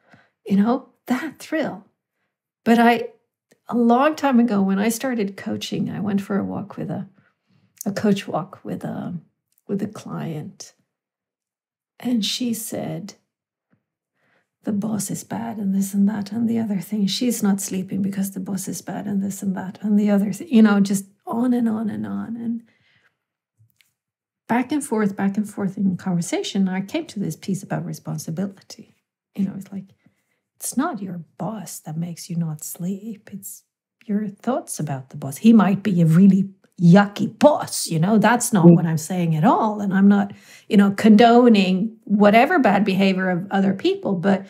A: that thrill. But a long time ago, when I started coaching, I went for a walk with a coach walk with a client. And she said, the boss is bad and this and that and the other thing. She's not sleeping because the boss is bad and this and that and the other thing, just on and on and on. And back and forth in conversation, I came to this piece about responsibility. It's like, it's not your boss that makes you not sleep. It's your thoughts about the boss. He might be a really yucky boss, that's not what I'm saying at all. And I'm not, condoning whatever bad behavior of other people, but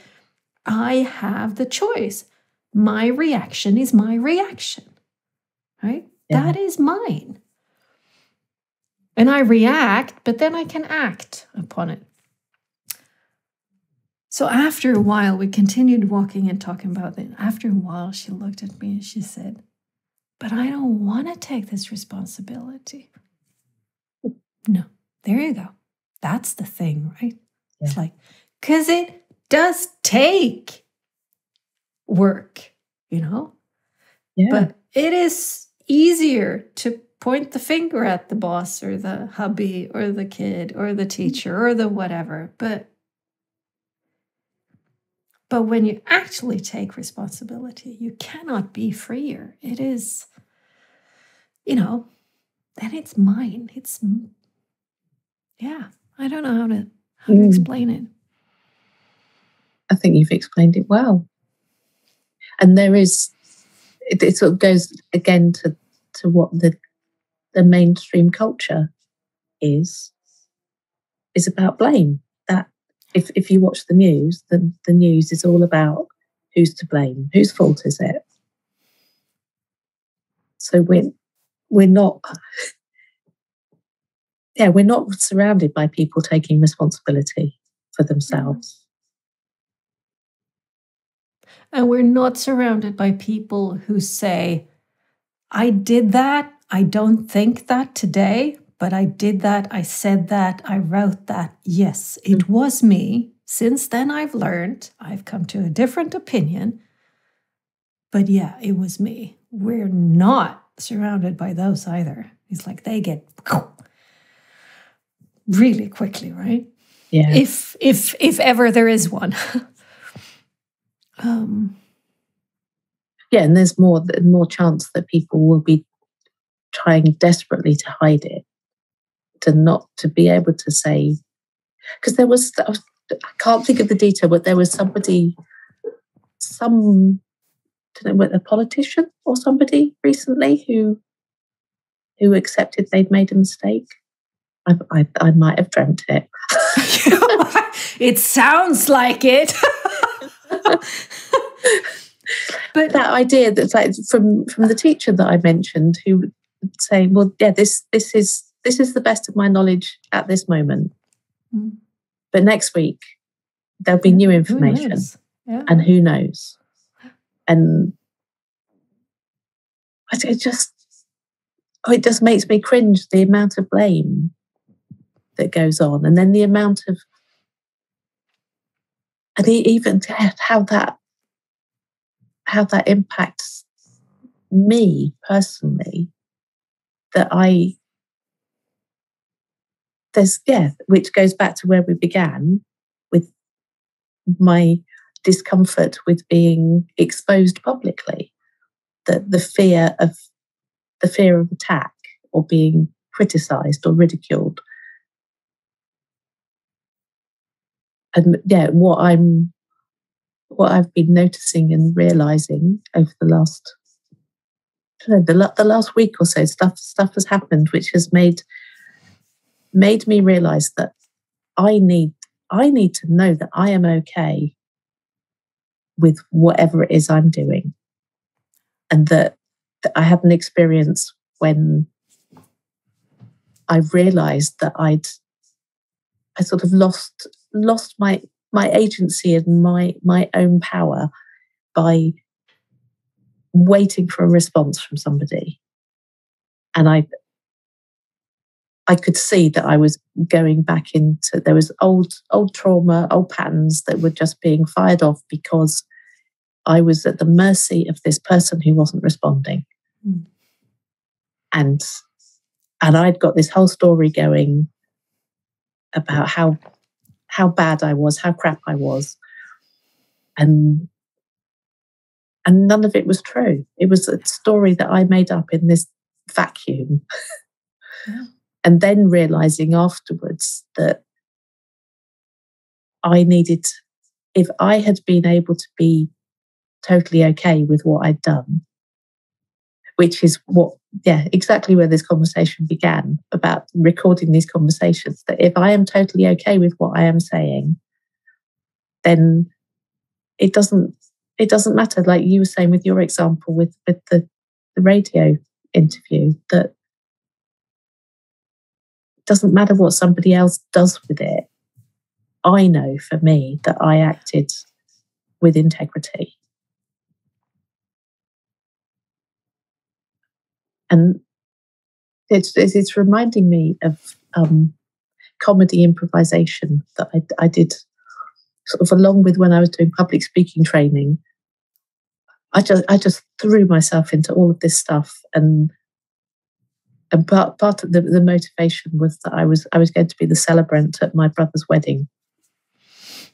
A: I have the choice. My reaction is my reaction, right? Yeah. That is mine. And I react, but then I can act upon it. So after a while, we continued walking and talking about it. After a while, she looked at me and she said, but I don't want to take this responsibility. No, there you go. That's the thing, right? Yeah. It's like, because it does take work, Yeah. But it is easier to point the finger at the boss or the hubby or the kid or the teacher or the whatever. But when you actually take responsibility, you cannot be freer. It is, then it's mine. I don't know how to explain it.
B: I think you've explained it well. And there is, it sort of goes again to what the mainstream culture is about blame. That if you watch the news, the news is all about who's to blame, whose fault is it. So we're not surrounded by people taking responsibility for themselves.
A: And we're not surrounded by people who say, I did that. I don't think that today, but I did that. I said that. I wrote that. Yes, it was me. Since then, I've learned. I've come to a different opinion. But yeah, it was me. We're not surrounded by those either. It's like they get really quickly, right?
B: Yeah.
A: If ever there is one.
B: Yeah, and there's more chance that people will be trying desperately to hide it, to be able to say, because I can't think of the detail, but there was somebody, I don't know, a politician or somebody recently who accepted they'd made a mistake. I might have dreamt it.
A: It sounds like it.
B: But that idea that's like from the teacher that I mentioned, who would say, well, yeah, this is the best of my knowledge at this moment. But next week there'll be new information. And who knows? And it just makes me cringe, the amount of blame that goes on, and then the amount of, and even how that impacts me personally, which goes back to where we began with my discomfort with being exposed publicly, the fear of attack or being criticized or ridiculed. And yeah, what I've been noticing and realizing over the last week or so, stuff has happened which has made me realize that I need I need to know that I am okay with whatever it is I'm doing. And that I had an experience when I realized that I sort of lost my agency and my own power by waiting for a response from somebody. And I could see that I was going back into, there was old trauma, old patterns that were just being fired off because I was at the mercy of this person who wasn't responding. Mm. And I'd got this whole story going about how bad I was, how crap I was. And none of it was true. It was a story that I made up in this vacuum. Yeah. And then realizing afterwards that I needed, if I had been able to be totally okay with what I'd done, which is exactly where this conversation began, about recording these conversations, that if I am totally okay with what I am saying, then it doesn't matter, like you were saying with your example with the radio interview, that it doesn't matter what somebody else does with it. I know for me that I acted with integrity. And it's reminding me of comedy improvisation that I did sort of along with when I was doing public speaking training. I just threw myself into all of this stuff, and part of the motivation was that I was going to be the celebrant at my brother's wedding,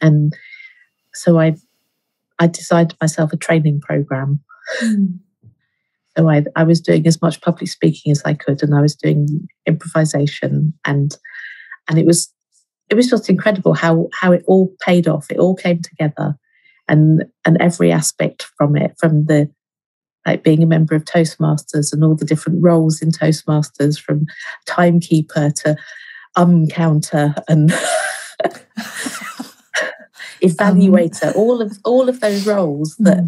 B: and so I designed myself a training program. Mm. So I was doing as much public speaking as I could, and I was doing improvisation, and it was just incredible how it all paid off. It all came together, and every aspect from it, from the like being a member of Toastmasters and all the different roles in Toastmasters, from timekeeper to counter and evaluator, all of those roles that.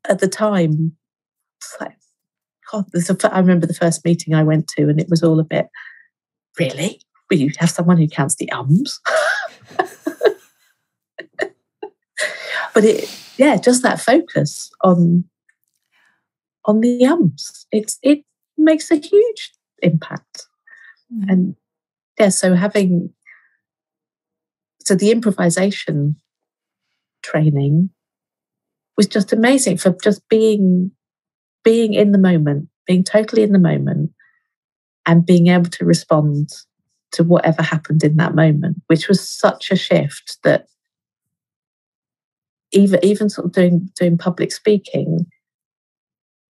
B: At the time, like, God, I remember the first meeting I went to, and it was all a bit, really? Will you have someone who counts the ums? But just that focus on the ums. It makes a huge impact. Mm. And so the improvisation training was just amazing for just being in the moment, being totally in the moment, and being able to respond to whatever happened in that moment, which was such a shift that even sort of doing public speaking,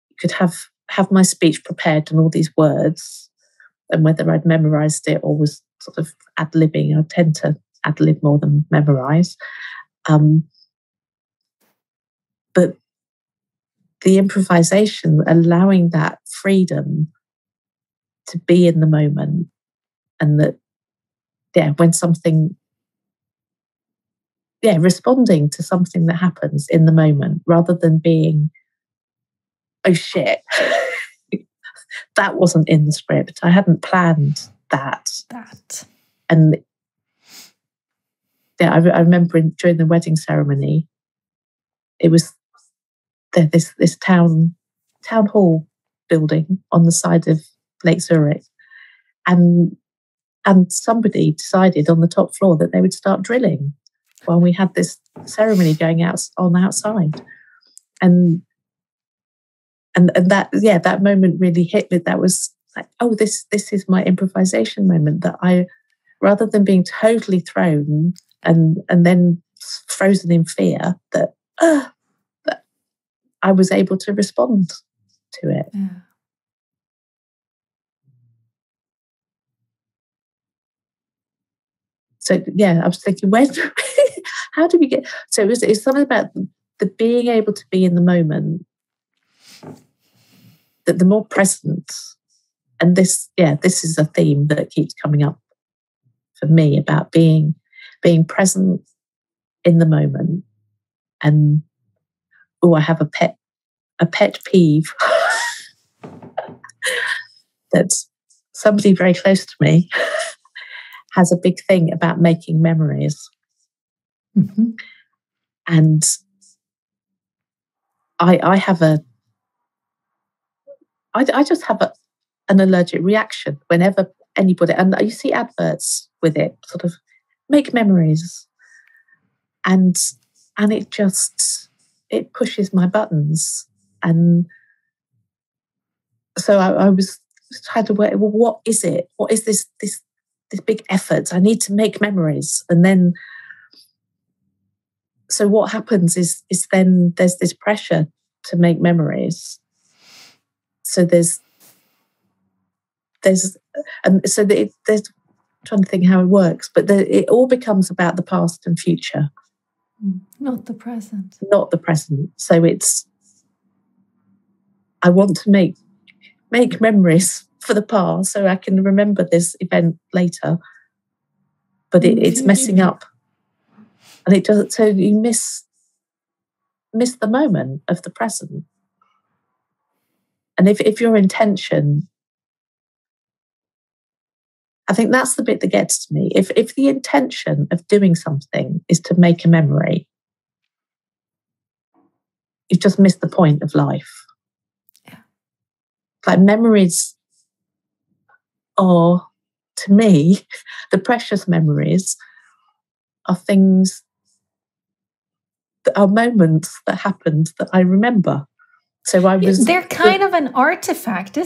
B: you could have my speech prepared and all these words, and whether I'd memorized it or was sort of ad-libbing, I tend to ad-lib more than memorize. But the improvisation, allowing that freedom to be in the moment, and that, when something, responding to something that happens in the moment rather than being, oh shit, that wasn't in the script. I hadn't planned that. And I remember during the wedding ceremony, it was this town hall building on the side of Lake Zurich, and somebody decided on the top floor that they would start drilling while we had this ceremony going outside, and that moment really hit me. That was like, oh, this is my improvisation moment, that I, rather than being totally thrown and then frozen in fear, that I was able to respond to it. Yeah. So I was thinking, how do we get? So it's something about the being able to be in the moment, that the more present, and this is a theme that keeps coming up for me about being present in the moment. And I have a pet peeve that somebody very close to me has a big thing about making memories.
A: Mm-hmm.
B: And I have I just have an allergic reaction whenever anybody, and you see adverts with it, sort of make memories, and it pushes my buttons. And so I was trying to work, well, what is it? What is this big effort? I need to make memories. And then, so what happens is then there's this pressure to make memories. So there's and so there's trying to think how it works, but it all becomes about the past and future,
A: not the present.
B: Not the present. So I want to make memories for the past so I can remember this event later, but it's messing up, and it doesn't. So you miss the moment of the present. And if your intention, I think that's the bit that gets to me. If the intention of doing something is to make a memory, you've just missed the point of life.
A: Yeah.
B: Like, memories are, to me, the precious memories are things that are moments that happened that I remember. So
A: they're kind of an artifact,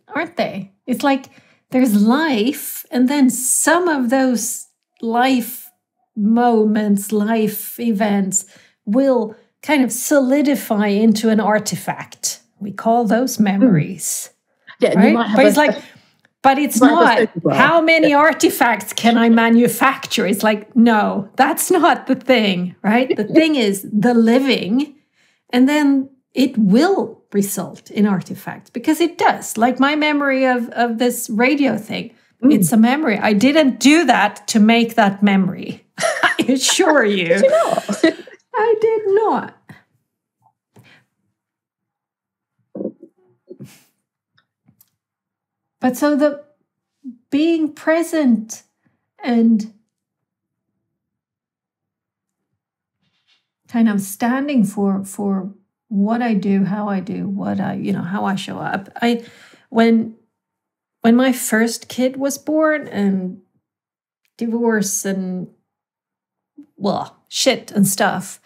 A: aren't they? It's like there's life, and then some of those life moments, life events will kind of solidify into an artifact. We call those memories.
B: Yeah,
A: right?
B: You might have
A: but it's not how many artifacts can I manufacture? It's like, no, that's not the thing, right? The thing is the living, and then it will result in artifacts, because it does. Like my memory of this radio thing, it's a memory. I didn't do that to make that memory. I assure you.
B: Did you not?
A: I did not. But so the being present and kind of standing for what I do, how I do, how I show up. When my first kid was born, and divorce and shit and stuff,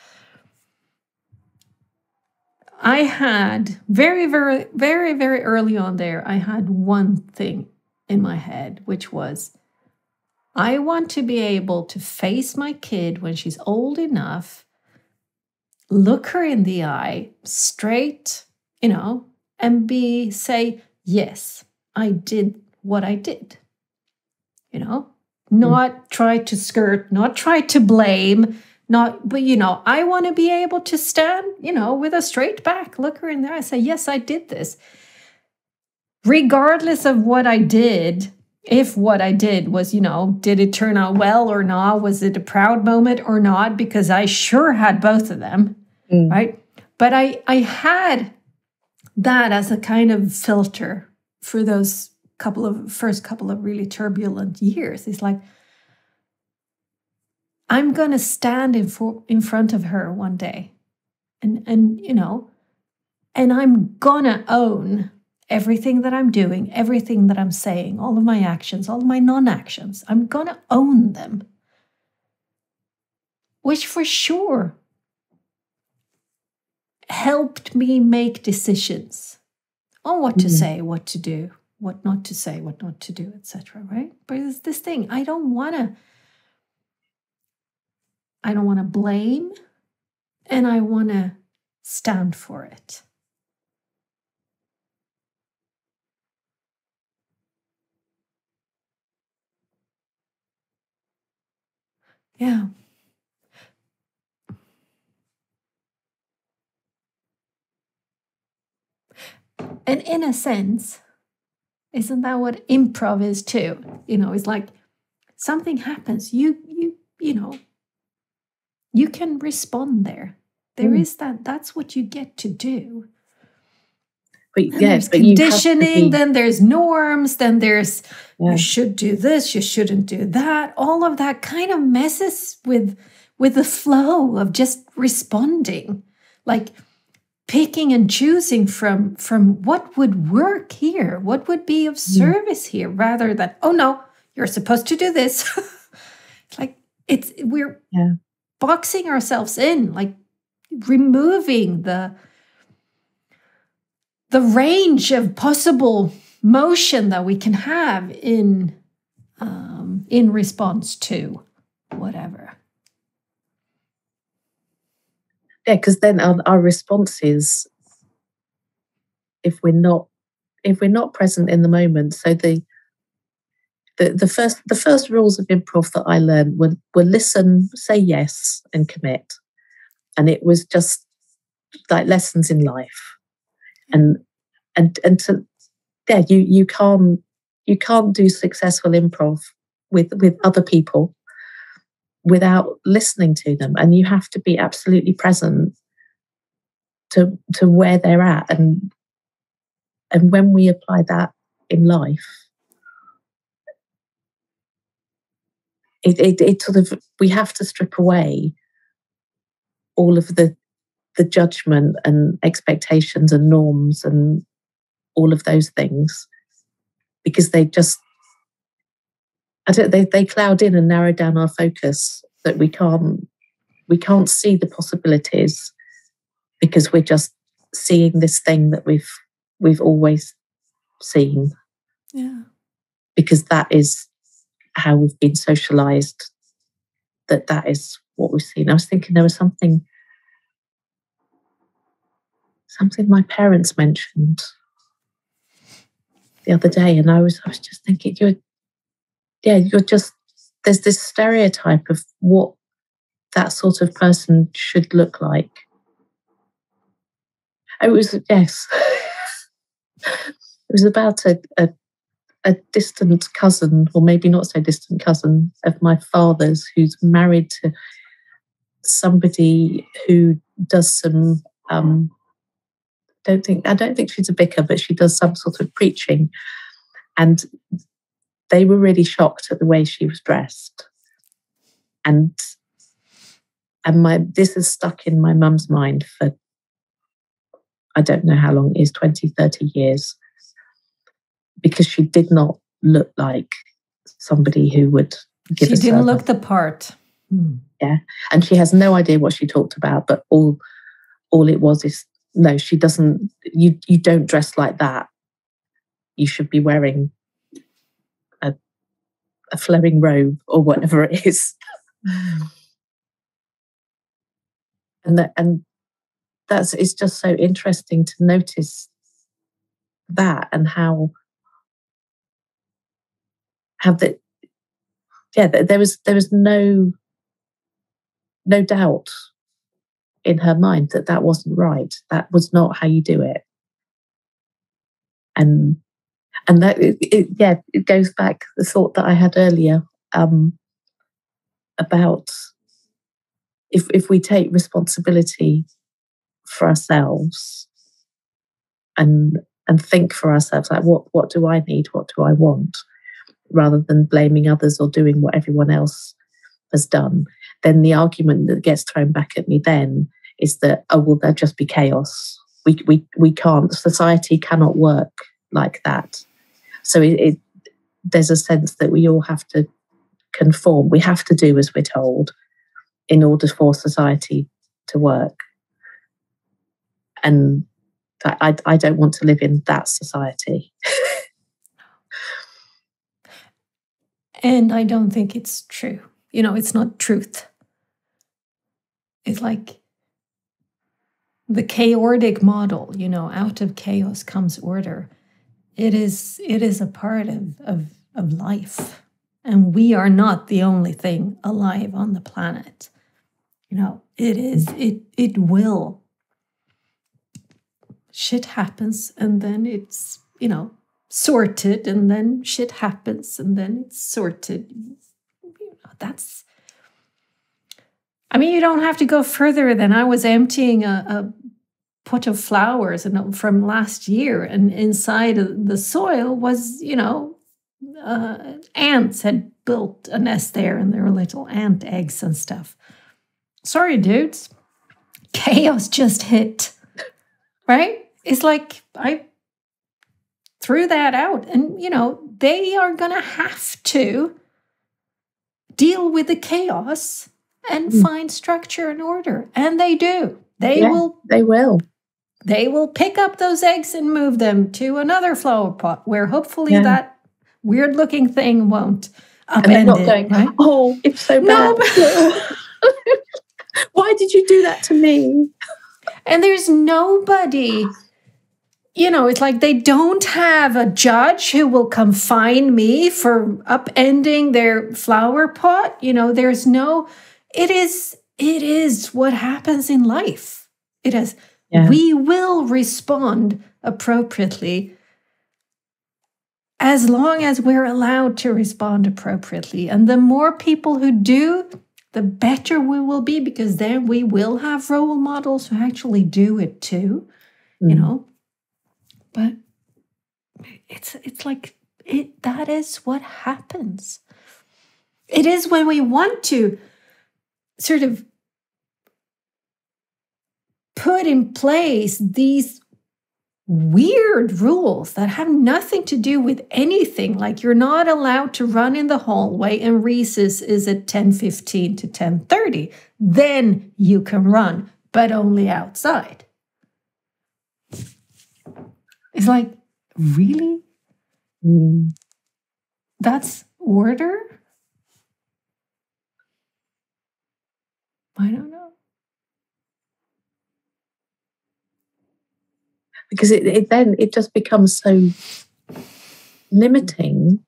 A: I had very, very, very, very early on there, I had one thing in my head, which was, I want to be able to face my kid when she's old enough, look her in the eye straight, and say, yes, I did what I did. Not try to skirt, not try to blame, but I want to be able to stand, with a straight back, look her in the eye, say, yes, I did this. Regardless of what I did, if what I did was, did it turn out well or not? Was it a proud moment or not? Because I sure had both of them, right? But I had that as a kind of filter for those first couple of really turbulent years. It's like, I'm going to stand in front of her one day, and I'm going to own everything that I'm doing, everything that I'm saying, all of my actions, all of my non-actions. I'm going to own them, which for sure helped me make decisions on what to say, what to do, what not to say, what not to do, etc. Right? But it's this thing, I don't want to blame, and I want to stand for it. Yeah. And in a sense, isn't that what improv is too? It's like something happens, you know, you can respond there. There is that's what you get to do.
B: But
A: and there's conditioning, then there's norms, then there's you should do this, you shouldn't do that. All of that kind of messes with the flow of just responding, like picking and choosing from what would work here, what would be of service here, rather than, oh no, you're supposed to do this. It's like we're boxing ourselves in, like removing the range of possible motion that we can have in response to whatever.
B: Yeah, because then our response is, if we're not present in the moment. So the first rules of improv that I learned were listen, say yes, and commit. And it was just like lessons in life. And to you can't do successful improv with other people without listening to them, and you have to be absolutely present to where they're at, and when we apply that in life, it sort of, we have to strip away all of the judgment and expectations and norms and all of those things, because they just, they cloud in and narrow down our focus, that we can't see the possibilities, because we're just seeing this thing that we've always seen.
A: Yeah. Because
B: that is how we've been socialized, that is what we've seen. I was thinking there was something my parents mentioned the other day, and I was just thinking, you're just, there's this stereotype of what that sort of person should look like. It was about a distant cousin, or maybe not so distant cousin of my father's, who's married to somebody who does some I don't think she's a vicar, but she does some sort of preaching. And they were really shocked at the way she was dressed. And this is stuck in my mum's mind for, I don't know how long it is, 20, 30 years, because she did not look like somebody who would give a sermon. She
A: didn't look the part.
B: Yeah. And she has no idea what she talked about, but all it was is, no, she doesn't, you don't dress like that. You should be wearing a flowing robe or whatever it is. And it's just so interesting to notice that, and how that, there was no doubt in her mind that wasn't right. That was not how you do it. And that it goes back the thought that I had earlier about if we take responsibility for ourselves and think for ourselves, like what do I need, what do I want, rather than blaming others or doing what everyone else has done, then the argument that gets thrown back at me then is that, oh, well, there'll just be chaos. We can't, society cannot work like that. So there's a sense that we all have to conform. We have to do as we're told in order for society to work. And I don't want to live in that society.
A: And I don't think it's true. It's not truth. It's like the chaotic model, out of chaos comes order. It is a part of life. And we are not the only thing alive on the planet. It will. Shit happens, and then it's, sorted, and then shit happens, and then it's sorted. that's, I mean, you don't have to go further than I was emptying a pot of flowers from last year, and inside the soil was, ants had built a nest there, and there were little ant eggs and stuff. Sorry, dudes. Chaos just hit, right? It's like I threw that out, and, they are going to have to deal with the chaos and find structure and order. And they do. They will. They will pick up those eggs and move them to another flower pot where hopefully that weird-looking thing won't upend
B: and not
A: it.
B: Going,
A: right?
B: Oh, it's so bad. Why did you do that to me?
A: And there's nobody, it's like they don't have a judge who will come fine me for upending their flower pot. There's no, it is what happens in life. It is. Yeah. We will respond appropriately as long as we're allowed to respond appropriately. And the more people who do, the better we will be, because then we will have role models who actually do it too, But it's like that is what happens. It is when we want to sort of put in place these weird rules that have nothing to do with anything. Like you're not allowed to run in the hallway and recess is at 10:15 to 10:30. Then you can run, but only outside. It's like, really? That's order? I don't know.
B: Because it just becomes so limiting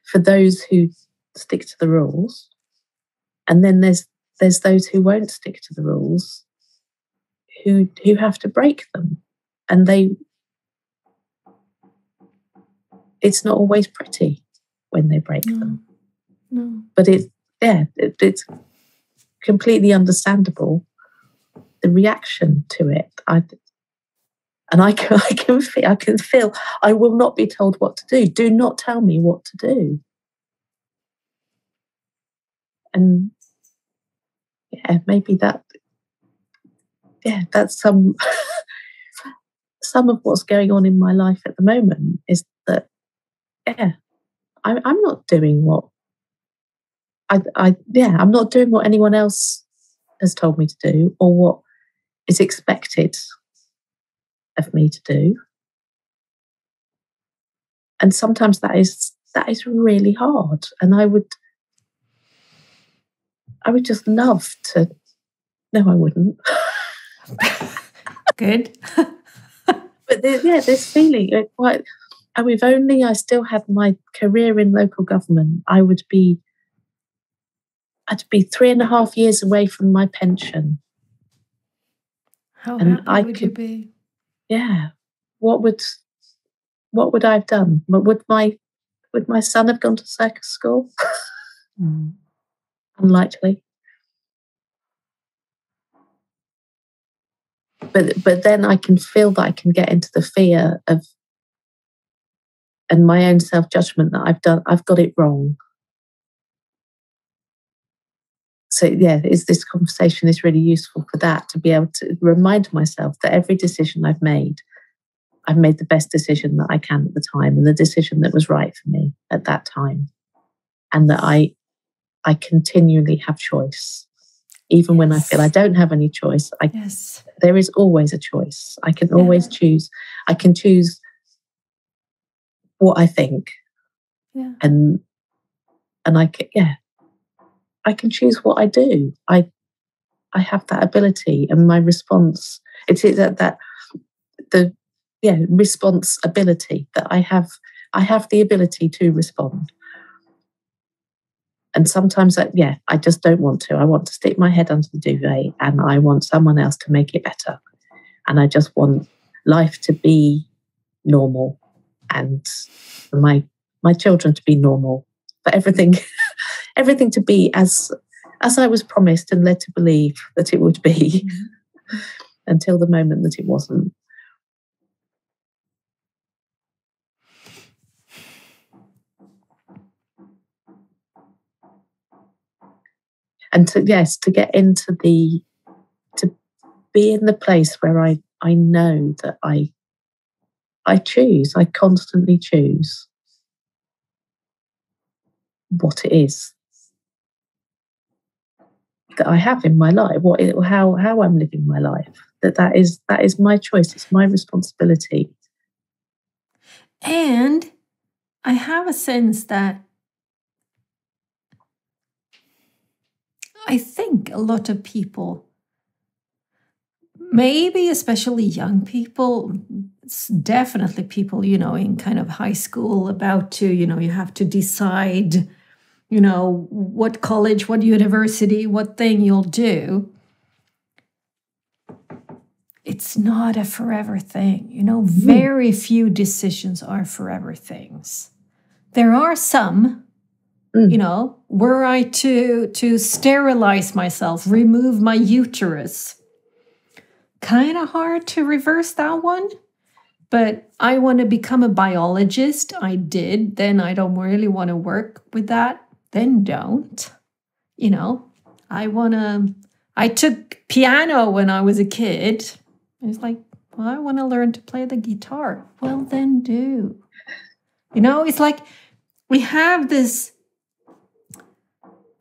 B: for those who stick to the rules, and then there's those who won't stick to the rules, who have to break them, and it's not always pretty when they break them.
A: No.
B: But it's completely understandable, the reaction to it. I can feel I will not be told what to do. Do not tell me what to do. And maybe that's some of what's going on in my life at the moment, is that I'm not doing what I'm not doing what anyone else has told me to do, or what is expected of me to do. And sometimes that is really hard, and I would just love to. No, I wouldn't.
A: Good.
B: But this feeling, if only I still had my career in local government, I'd be 3.5 years away from my pension.
A: How happy would you be?
B: Yeah. What would I have done? Would my son have gone to circus school? Unlikely. But then I can feel that I can get into the fear of, and my own self-judgment, that I've got it wrong. So this conversation is really useful for that, to be able to remind myself that every decision I've made the best decision that I can at the time, and the decision that was right for me at that time, and that I continually have choice. Even when I feel I don't have any choice, there is always a choice. I can always choose. I can choose what I think, and I can choose what I do. I have that ability, and my response. It's that the responsibility that I have. I have the ability to respond. And sometimes, I just don't want to. I want to stick my head under the duvet, and I want someone else to make it better. And I just want life to be normal, and my children to be normal. But everything everything to be as I was promised and led to believe that it would be, until the moment that it wasn't. And to get into to be in the place where I know that I constantly choose what it is that I have in my life, how I'm living my life. That is my choice. It's my responsibility.
A: And I have a sense that I think a lot of people, maybe especially young people, it's definitely people, in kind of high school, about to, you have to decide, what college, what university, what thing you'll do. It's not a forever thing. Very few decisions are forever things. There are some, were I to sterilize myself, remove my uterus, kind of hard to reverse that one. But I want to become a biologist. I did. Then I don't really want to work with that. Then don't. I took piano when I was a kid. It's like, well, I want to learn to play the guitar. Well, then do. It's like we have this,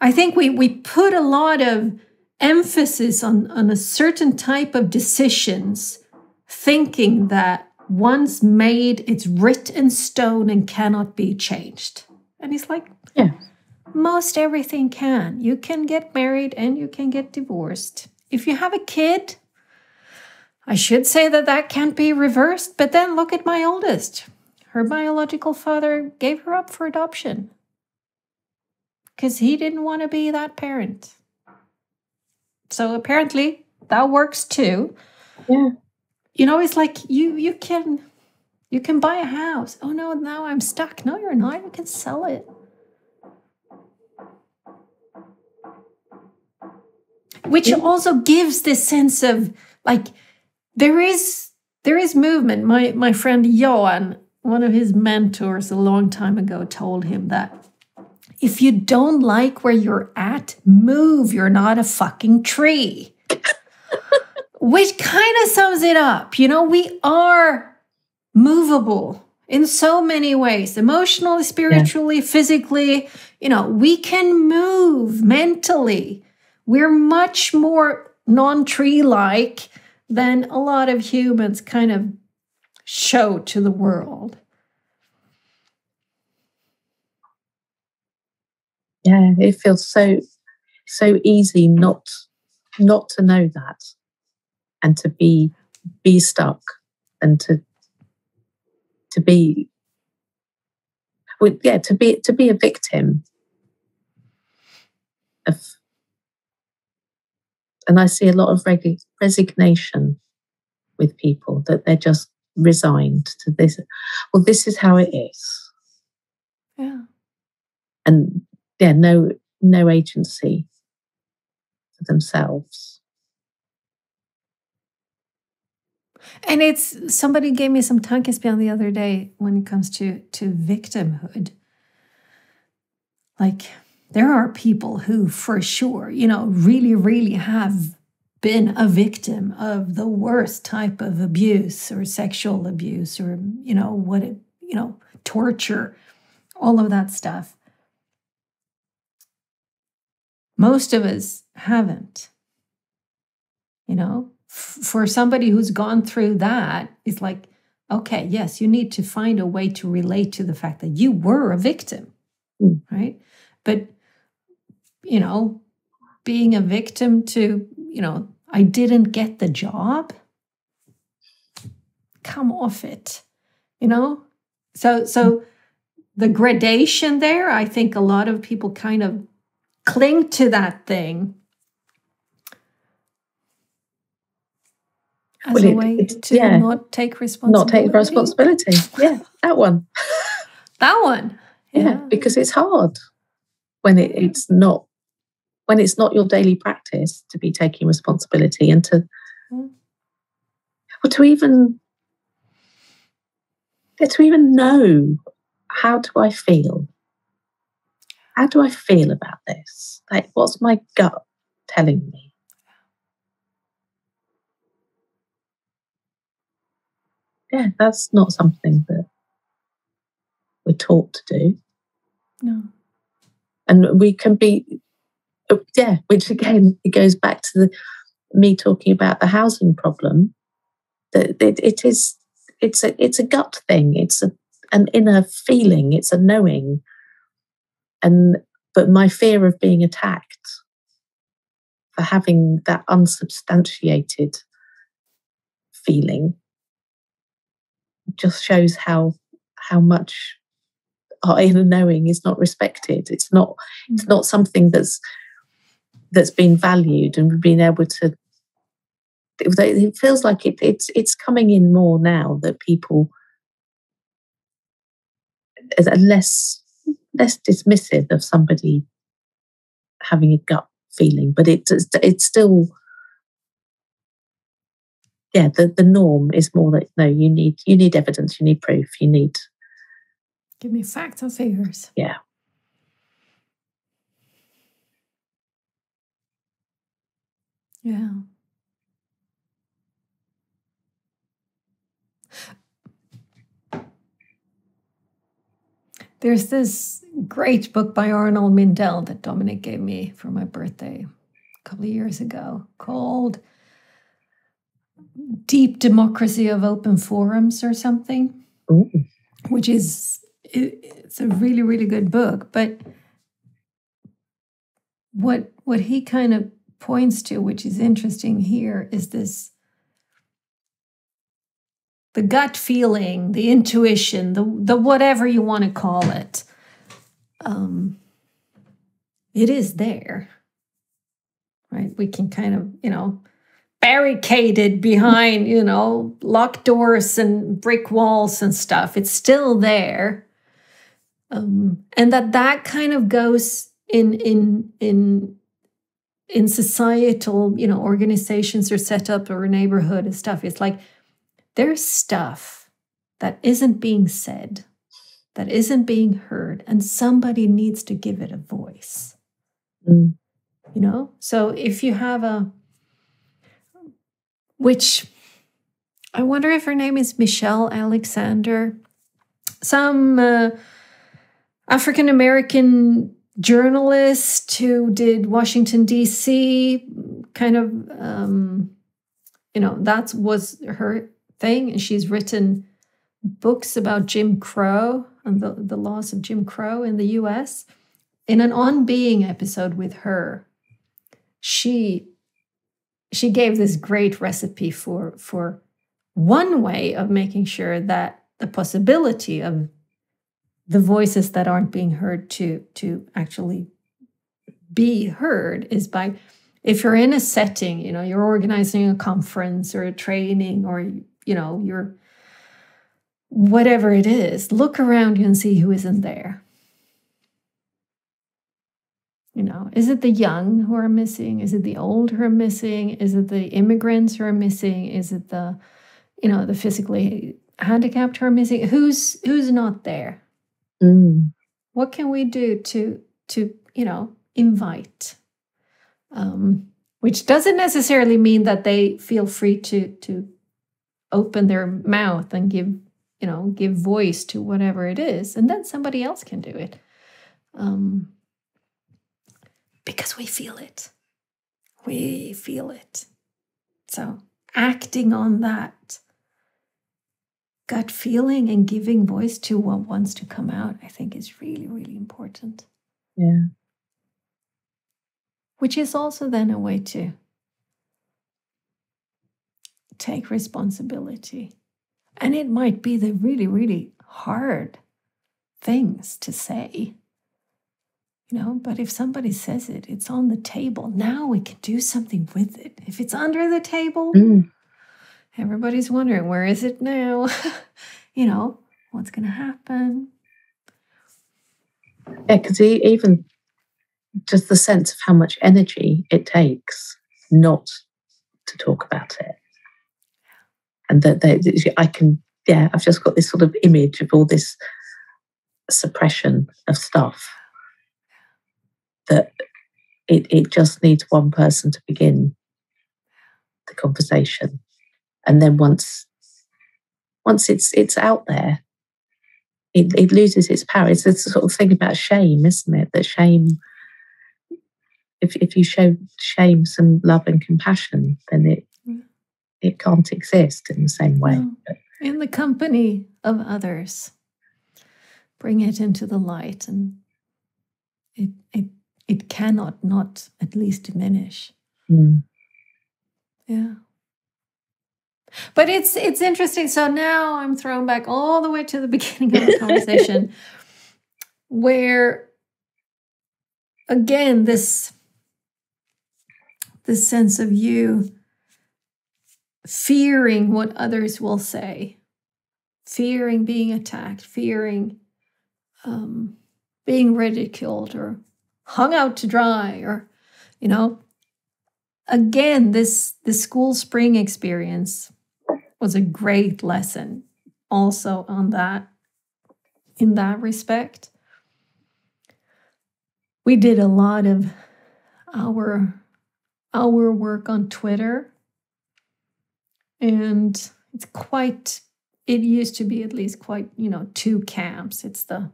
A: I think we put a lot of emphasis on a certain type of decisions, thinking that once made, it's written in stone and cannot be changed. And it's like, most everything can. You can get married and you can get divorced. If you have a kid, I should say that can't be reversed, but then look at my oldest. Her biological father gave her up for adoption because he didn't want to be that parent. So apparently that works too.
B: Yeah.
A: It's like you can buy a house. Oh no, now I'm stuck. No, you're not. You can sell it. Which also gives this sense of like there is movement. My friend Johan, one of his mentors a long time ago, told him that if you don't like where you're at, move. You're not a fucking tree. Which kind of sums it up. We are movable in so many ways, emotionally, spiritually, physically. We can move mentally. We're much more non-tree-like than a lot of humans kind of show to the world.
B: Yeah, it feels so easy not to know that, and to be stuck, and to be a victim of. And I see a lot of resignation with people, that they're just resigned to this. Well, this is how it is.
A: Yeah.
B: And no agency for themselves.
A: And somebody gave me some tankespjärn the other day when it comes to victimhood. Like, there are people who, for sure, really, really have been a victim of the worst type of abuse or sexual abuse or, torture, all of that stuff. Most of us haven't. For somebody who's gone through that, it's like, okay, yes, you need to find a way to relate to the fact that you were a victim, right? But being a victim to, I didn't get the job. Come off it, So the gradation there, I think a lot of people kind of cling to that thing as a way to not take responsibility.
B: Not take responsibility. Yeah, that one.
A: That one.
B: Yeah, because it's hard. when it's not your daily practice to be taking responsibility and to even know, how do I feel? How do I feel about this? Like, what's my gut telling me? Yeah, that's not something that we're taught to do.
A: No.
B: And we can be, which again, it goes back to me talking about the housing problem. That it's a gut thing. It's an inner feeling. It's a knowing. But my fear of being attacked for having that unsubstantiated feeling just shows how much our inner knowing is not respected. It's not something that's been valued and been able to. It feels like it's coming in more now that people are less dismissive of somebody having a gut feeling, but it's still, the norm is more that no, you need evidence, you need proof, you need,
A: give me facts and figures.
B: Yeah.
A: Yeah. There's this great book by Arnold Mindell that Dominic gave me for my birthday a couple of years ago called Deep Democracy of Open Forums or something.
B: Ooh.
A: Which is, it's a really, really good book. But what he kind of points to, which is interesting here, is this, the gut feeling, the intuition, the whatever you want to call it. It is there, right? We can kind of, barricade it behind, locked doors and brick walls and stuff. It's still there. And that kind of goes in societal, organizations or set up or neighborhood and stuff. It's like there's stuff that isn't being said, that isn't being heard, and somebody needs to give it a voice. So if you have which I wonder if her name is Michelle Alexander, some African-American journalist who did Washington, D.C., kind of, that was her thing. And she's written books about Jim Crow and the laws of Jim Crow in the U.S. In an On Being episode with her, she gave this great recipe for one way of making sure that the possibility of the voices that aren't being heard to actually be heard is by, if you're in a setting, you're organizing a conference or a training or, you're whatever it is, look around you and see who isn't there. Is it the young who are missing? Is it the old who are missing? Is it the immigrants who are missing? Is it the, the physically handicapped who are missing? Who's not there? What can we do to invite? Which doesn't necessarily mean that they feel free to open their mouth and give voice to whatever it is, and then somebody else can do it. Because we feel it. We feel it. So acting on that gut feeling and giving voice to what wants to come out, I think is really, really important.
B: Yeah.
A: Which is also then a way to take responsibility. And it might be the really, really hard things to say. But if somebody says it, it's on the table. Now we can do something with it. If it's under the table, everybody's wondering, where is it now? What's going to happen?
B: Yeah, because even just the sense of how much energy it takes not to talk about it. And that I can, I've just got this sort of image of all this suppression of stuff that it just needs one person to begin the conversation. And then once it's out there, it loses its power. It's the sort of thing about shame, isn't it? That shame, if you show shame some love and compassion, then it can't exist in the same way.
A: No. In the company of others, bring it into the light, and it cannot not at least diminish.
B: Mm.
A: Yeah. But it's interesting. So now I'm thrown back all the way to the beginning of the conversation, where again this sense of you fearing what others will say, fearing being attacked, fearing being ridiculed or hung out to dry, or again, this school spring experience was a great lesson also on that, in that respect. We did a lot of our work on Twitter, and it used to be at least quite, two camps. It's the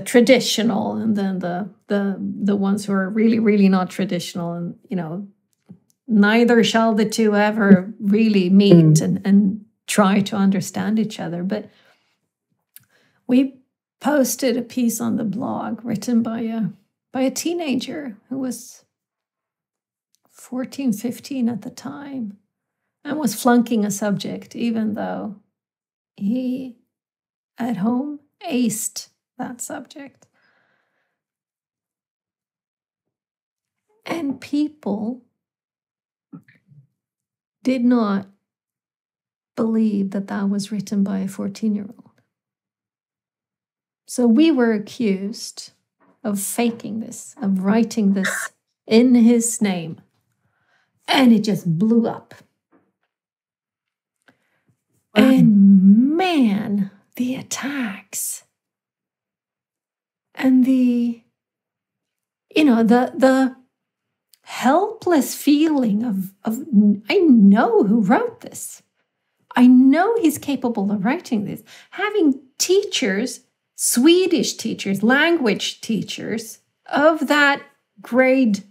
A: traditional, and then the ones who are really, really not traditional, and neither shall the two ever really meet and try to understand each other. But we posted a piece on the blog written by a teenager who was 14, 15 at the time, and was flunking a subject, even though he at home aced that subject. And people did not believe that was written by a 14-year-old. So we were accused of faking this, of writing this in his name. And it just blew up. And man, the attacks and the helpless feeling of I know who wrote this. I know he's capable of writing this. Having teachers, Swedish teachers, language teachers of that grade,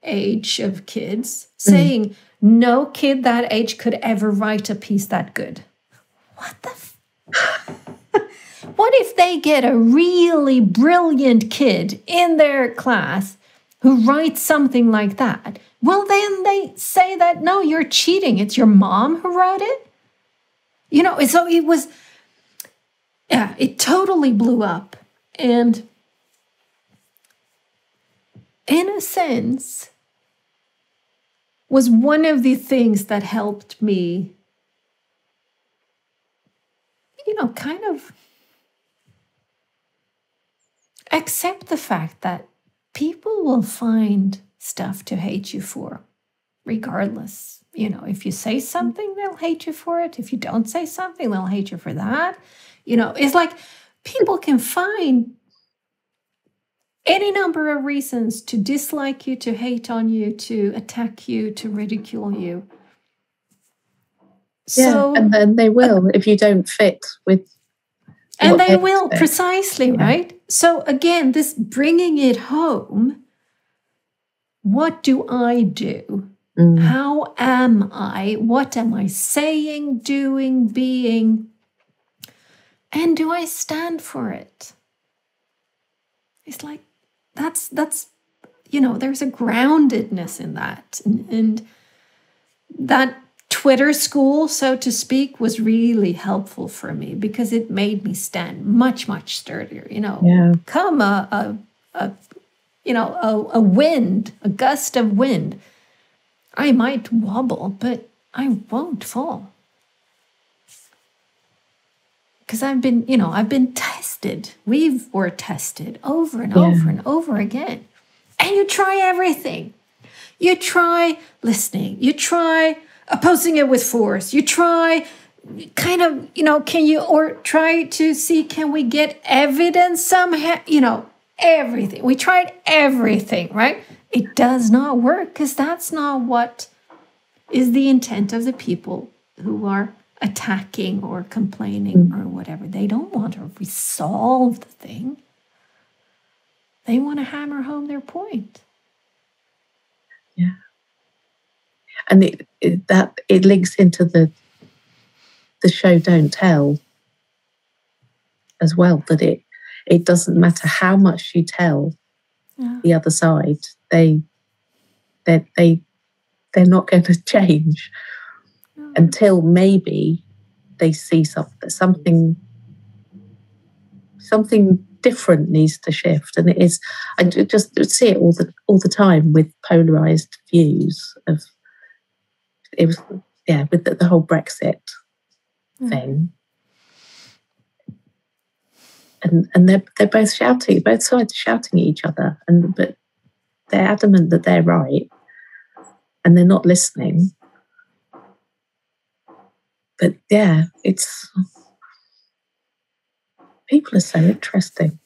A: age of kids, saying no kid that age could ever write a piece that good. What the What if they get a really brilliant kid in their class who writes something like that? Well, then they say that, no, you're cheating. It's your mom who wrote it. So it was, it totally blew up. And in a sense, was one of the things that helped me, kind of accept the fact that people will find stuff to hate you for, regardless. If you say something, they'll hate you for it. If you don't say something, they'll hate you for that. It's like people can find any number of reasons to dislike you, to hate on you, to attack you, to ridicule you. So,
B: and then they will if you don't fit with.
A: And they will, precisely, right? So again, this bringing it home, what do I do? How am I? What am I saying, doing, being? And do I stand for it? It's like, that's there's a groundedness in that. And that Twitter school, so to speak, was really helpful for me because it made me stand much, much sturdier. Come a wind, a gust of wind, I might wobble, but I won't fall. Because I've been tested. We're tested over and over and over again. And you try everything. You try listening. You try opposing it with force. You try kind of, or try to see, can we get evidence somehow? Everything. We tried everything, right? It does not work because that's not what is the intent of the people who are attacking or complaining or whatever. They don't want to resolve the thing. They want to hammer home their point.
B: Yeah. And it links into the show Don't Tell as well, that it doesn't matter how much you tell the other side, they're not going to change until maybe they see something different needs to shift. And I just see it all the time with polarized views of with the whole Brexit thing. And they're both shouting, both sides shouting at each other, but they're adamant that they're right, and they're not listening. But people are so interesting.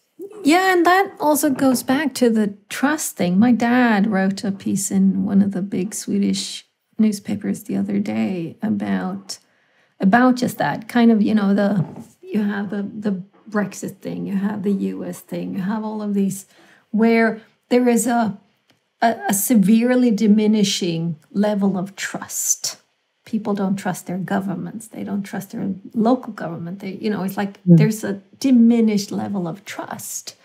A: Yeah, and that also goes back to the trust thing. My dad wrote a piece in one of the big Swedish newspapers the other day about just that kind of, you have the Brexit thing, you have the US thing, you have all of these where there is a severely diminishing level of trust. People don't trust their governments. They don't trust their local government. It's like there's a diminished level of trust.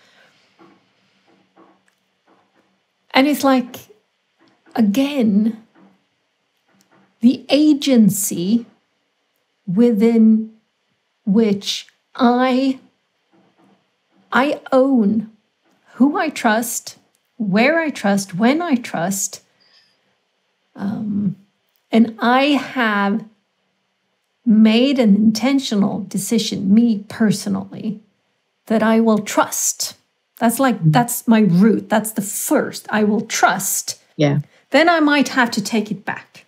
A: And it's like, again, the agency within which I own who I trust, where I trust, when I trust, and I have made an intentional decision, me personally, that I will trust. That's my root. That's the first. I will trust.
B: Yeah.
A: Then I might have to take it back.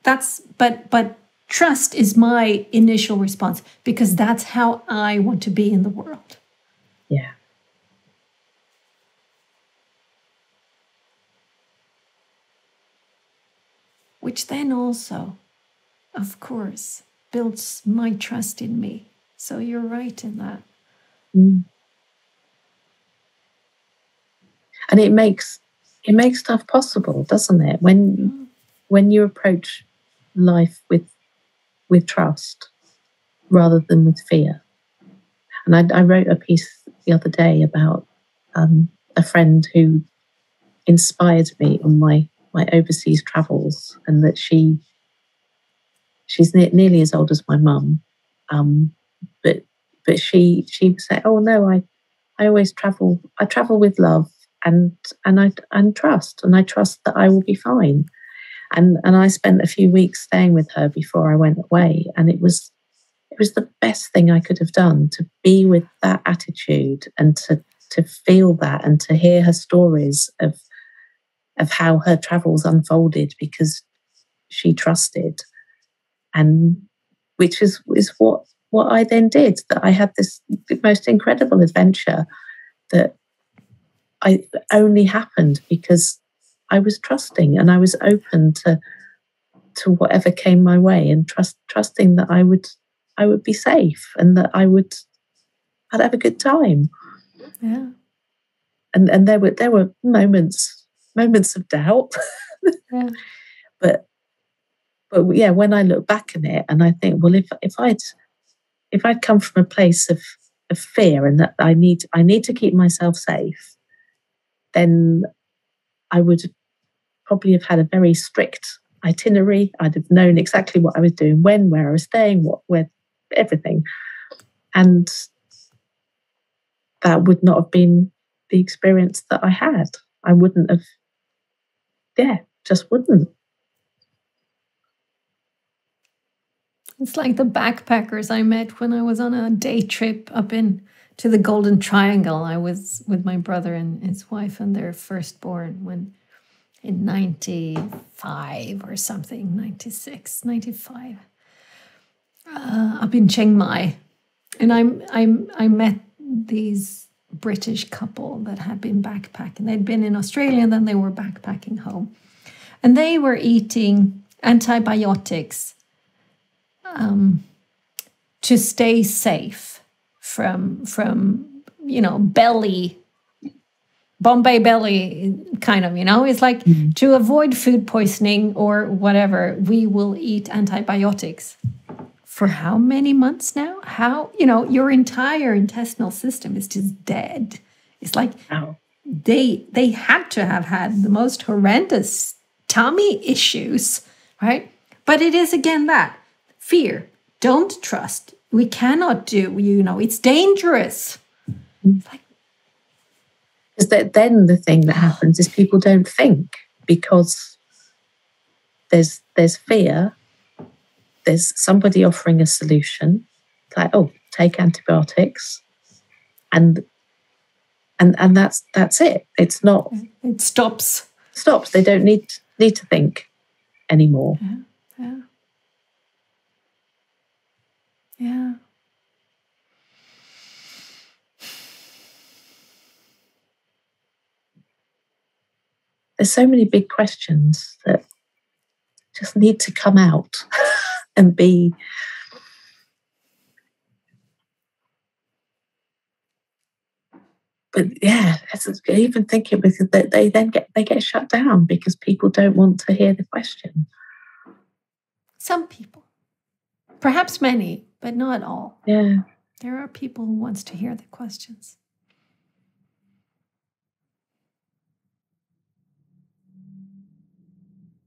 A: But trust is my initial response because that's how I want to be in the world.
B: Yeah.
A: Which then also, of course, builds my trust in me. So you're right in that.
B: And it makes stuff possible, doesn't it? When you approach life with trust rather than with fear. And I wrote a piece the other day about a friend who inspired me on my overseas travels, and that she's nearly as old as my mum, but she would say, "Oh no, I always travel. I travel with love and trust, and I trust that I will be fine." And I spent a few weeks staying with her before I went away, and it was the best thing I could have done, to be with that attitude and to feel that and to hear her stories of how her travels unfolded because she trusted, and which is what I then did. That I had this most incredible adventure that I only happened because I was trusting and I was open to whatever came my way, and trusting that I would be safe and that I'd have a good time.
A: Yeah.
B: And there were moments of doubt.
A: Yeah.
B: But yeah, when I look back on it and I think, well, if I'd come from a place of fear and that I need to keep myself safe, then I would probably have had a very strict itinerary. I'd have known exactly what I was doing, when, where I was staying, where, everything. And that would not have been the experience that I had. I wouldn't have, just wouldn't.
A: It's like the backpackers I met when I was on a day trip up in to the Golden Triangle. I was with my brother and his wife and their firstborn when in 95 or something, 96, 95, up in Chiang Mai. And I met these British couple that had been backpacking. They'd been in Australia and then they were backpacking home. And they were eating antibiotics to stay safe from belly, Bombay belly kind of, it's like to avoid food poisoning or whatever, we will eat antibiotics. For how many months now? Your entire intestinal system is just dead. It's like they had to have had the most horrendous tummy issues, right? But it is again that fear. Don't trust. We cannot do, it's dangerous. Like,
B: because then the thing that happens is people don't think because there's fear. There's somebody offering a solution, like, oh, take antibiotics, and that's it. It's not.
A: It stops.
B: They don't need to think anymore.
A: Yeah.
B: There's so many big questions that just need to come out and be. But yeah, even thinking because they then get shut down because people don't want to hear the question.
A: Some people, perhaps many, but not all.
B: Yeah,
A: there are people who wants to hear the questions.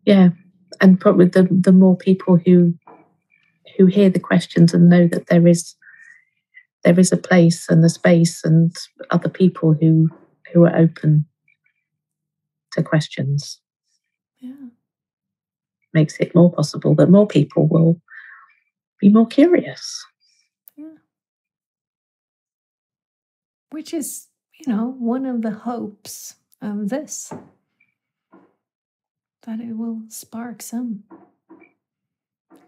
B: Yeah, and probably the more people who hear the questions and know that there is a place and a space and other people who are open to questions.
A: Yeah,
B: makes it more possible that more people will be more curious.
A: Yeah, which is one of the hopes of this. That it will spark some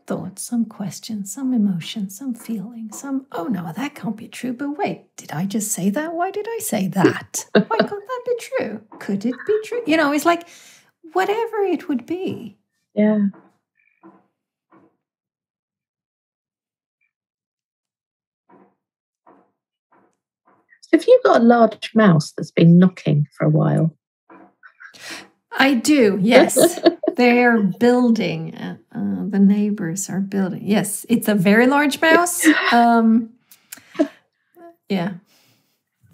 A: thoughts, some questions, some emotions, some feelings, oh no, that can't be true. But wait, did I just say that? Why did I say that? Why can't that be true? Could it be true? It's like whatever it would be.
B: Yeah. So have you got a large mouse that's been knocking for a while?
A: I do, yes. They're building. The neighbors are building. Yes, it's a very large mouse. Yeah.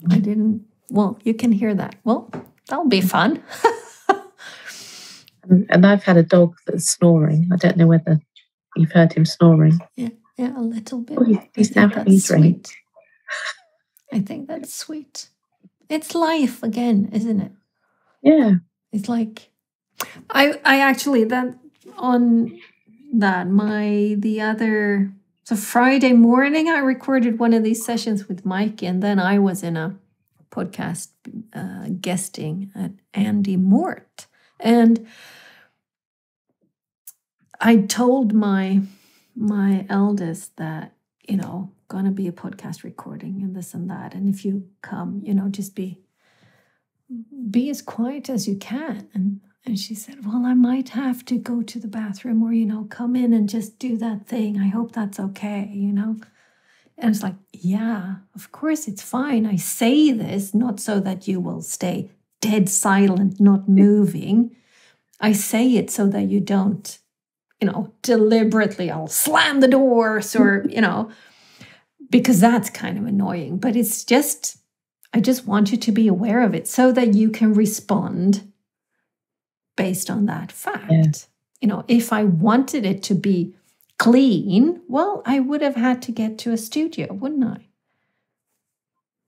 A: I didn't. Well, you can hear that. Well, that'll be fun.
B: And I've had a dog that's snoring. I don't know whether you've heard him snoring.
A: Yeah, a little bit.
B: Oh, he's now having a drink.
A: I think that's sweet. It's life again, isn't it?
B: Yeah.
A: It's like, I actually, so Friday morning, I recorded one of these sessions with Mike, and then I was in a podcast guesting at Andy Mort. And I told my eldest that, going to be a podcast recording and this and that. And if you come, just be as quiet as you can. And she said, well, I might have to go to the bathroom or, come in and just do that thing. I hope that's okay, And it's like, yeah, of course it's fine. I say this not so that you will stay dead silent, not moving. I say it so that you don't, deliberately, I'll slam the doors or, because that's kind of annoying. But it's just, I just want you to be aware of it so that you can respond based on that fact. Yeah. If I wanted it to be clean, well, I would have had to get to a studio, wouldn't I?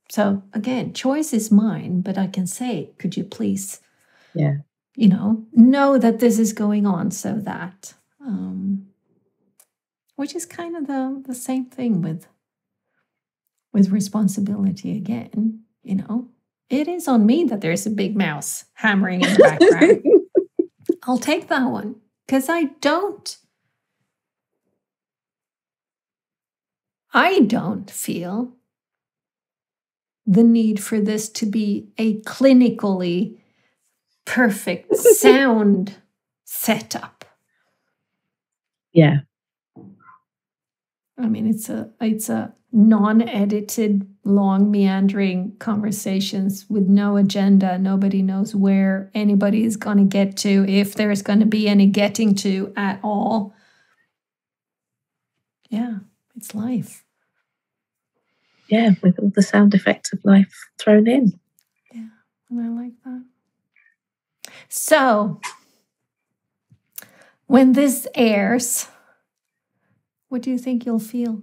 A: So again, choice is mine, but I can say, could you please, know that this is going on so that, which is kind of the same thing with responsibility again, you know. It is on me that there's a big mouse hammering in the background. I'll take that one because I don't feel the need for this to be a clinically perfect sound setup.
B: Yeah.
A: I mean, it's a non-edited, long, meandering conversations with no agenda. Nobody knows where anybody is going to get to, if there's going to be any getting to at all. Yeah, it's life.
B: Yeah, with all the sound effects of life thrown in.
A: Yeah, and I like that. So, when this airs, what do you think you'll feel?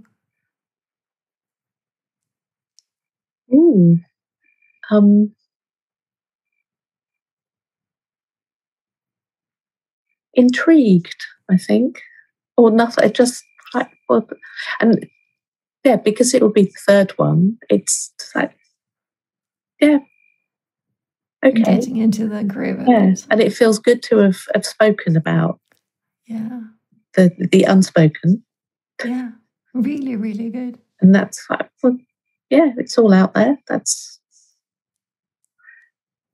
B: Intrigued, I think, or nothing. Just like, and yeah, because it will be the third one. It's like, yeah, okay,
A: Getting into the groove of
B: yeah,
A: it.
B: and it feels good to have spoken about.
A: Yeah,
B: the unspoken.
A: Yeah, really, really good.
B: And that's like, well, yeah, it's all out there. That's,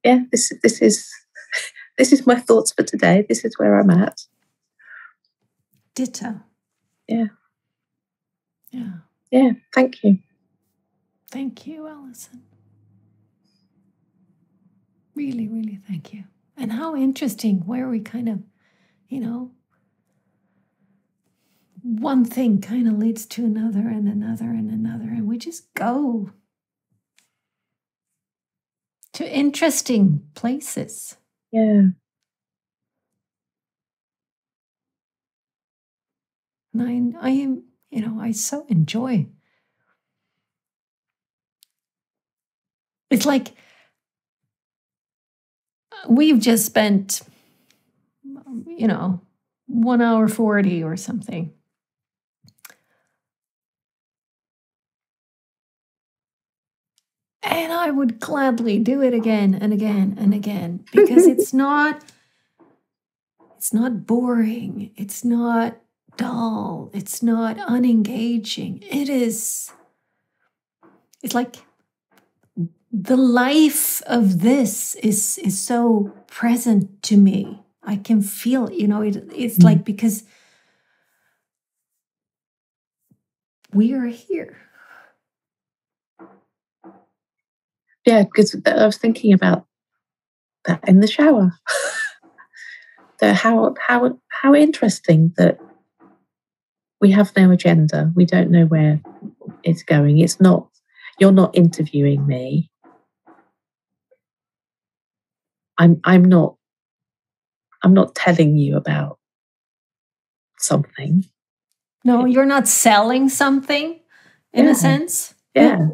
B: yeah, this is my thoughts for today. This is where I'm at.
A: Ditto.
B: Yeah.
A: Yeah.
B: Yeah. Thank you.
A: Thank you, Alison. Really, really thank you. And how interesting where we kind of, you know, one thing kind of leads to another and another and another, and we just go to interesting places.
B: Yeah.
A: And I am, you know, I so enjoy. It's like we've just spent, you know, 1 hour 40 or something. And I would gladly do it again and again and again, because it's not boring. It's not dull. It's not unengaging. It's like the life of this is so present to me. I can feel, you know, it's like, because we are here.
B: Yeah, because I was thinking about that in the shower. How interesting that we have no agenda. We don't know where it's going. It's not, you're not interviewing me. I'm not telling you about something.
A: No, you're not selling something in a sense.
B: Yeah.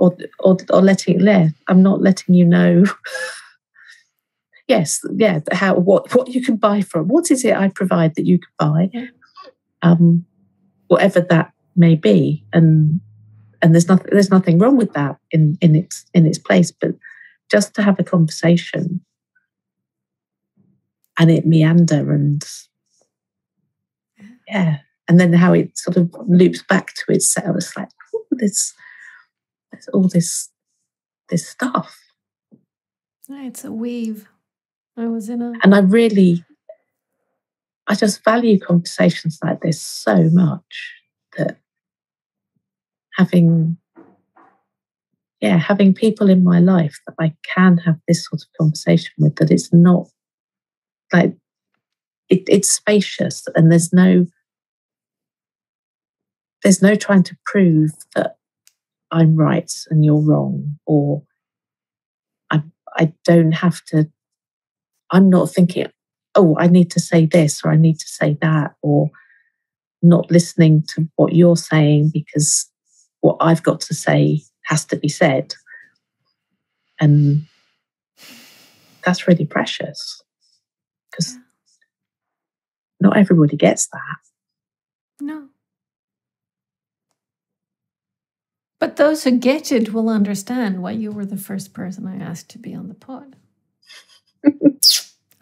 B: Or letting, I'm not letting you know. Yes, yeah, what you can buy from. What is it I provide that you can buy? Yeah. Whatever that may be. And there's nothing wrong with that in its place, but just to have a conversation and it meander and yeah, and then how it sort of loops back to itself. It's like, oh, there's all this stuff.
A: It's a weave.
B: And I just value conversations like this so much, that having people in my life that I can have this sort of conversation with, that it's not like it's spacious, and there's no trying to prove that I'm right and you're wrong, or I don't have to. I'm not thinking, oh, I need to say this or I need to say that, or not listening to what you're saying because what I've got to say has to be said. And that's really precious, because not everybody gets that.
A: No. But those who get it will understand why you were the first person I asked to be on the pod.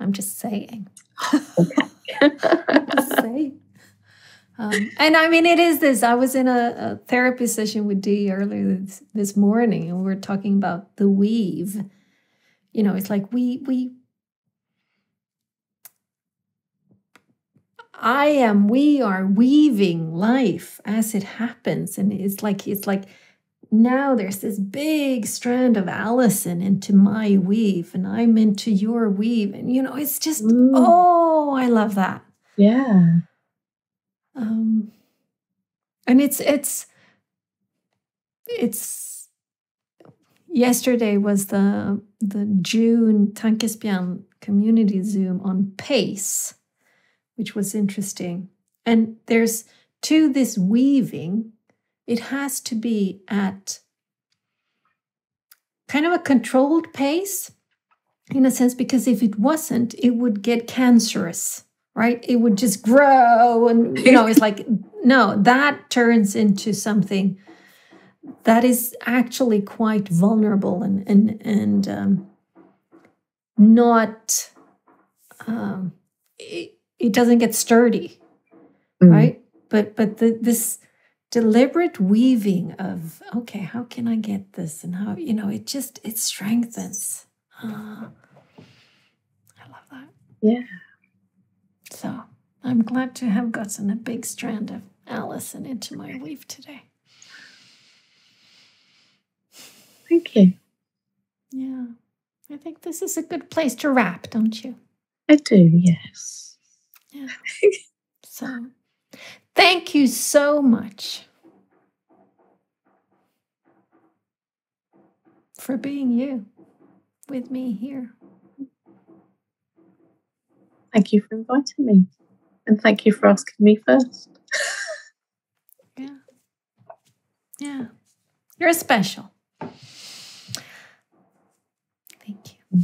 A: I'm just saying. Just saying. And I mean, it is this. I was in a therapy session with Dee earlier this morning, and we were talking about the weave. You know, it's like we are weaving life as it happens. And it's like now there's this big strand of Allison into my weave, and I'm into your weave. And, you know, it's just, oh, I love that.
B: Yeah.
A: And it's yesterday was the June Tankespjärn community Zoom on pace, which was interesting. And there's to this weaving, it has to be at kind of a controlled pace in a sense, because if it wasn't, it would get cancerous, right? It would just grow. And, you know, it's like, no, that turns into something that is actually quite vulnerable and not, it doesn't get sturdy, right? But this deliberate weaving of, okay, how can I get this? And how, you know, it strengthens. I love that.
B: Yeah.
A: So I'm glad to have gotten a big strand of Allison into my weave today.
B: Thank you.
A: Yeah. I think this is a good place to wrap, don't you?
B: I do, yes.
A: Yeah. So thank you so much for being you with me here.
B: Thank you for inviting me. And thank you for asking me first.
A: Yeah. Yeah. You're special. Thank you.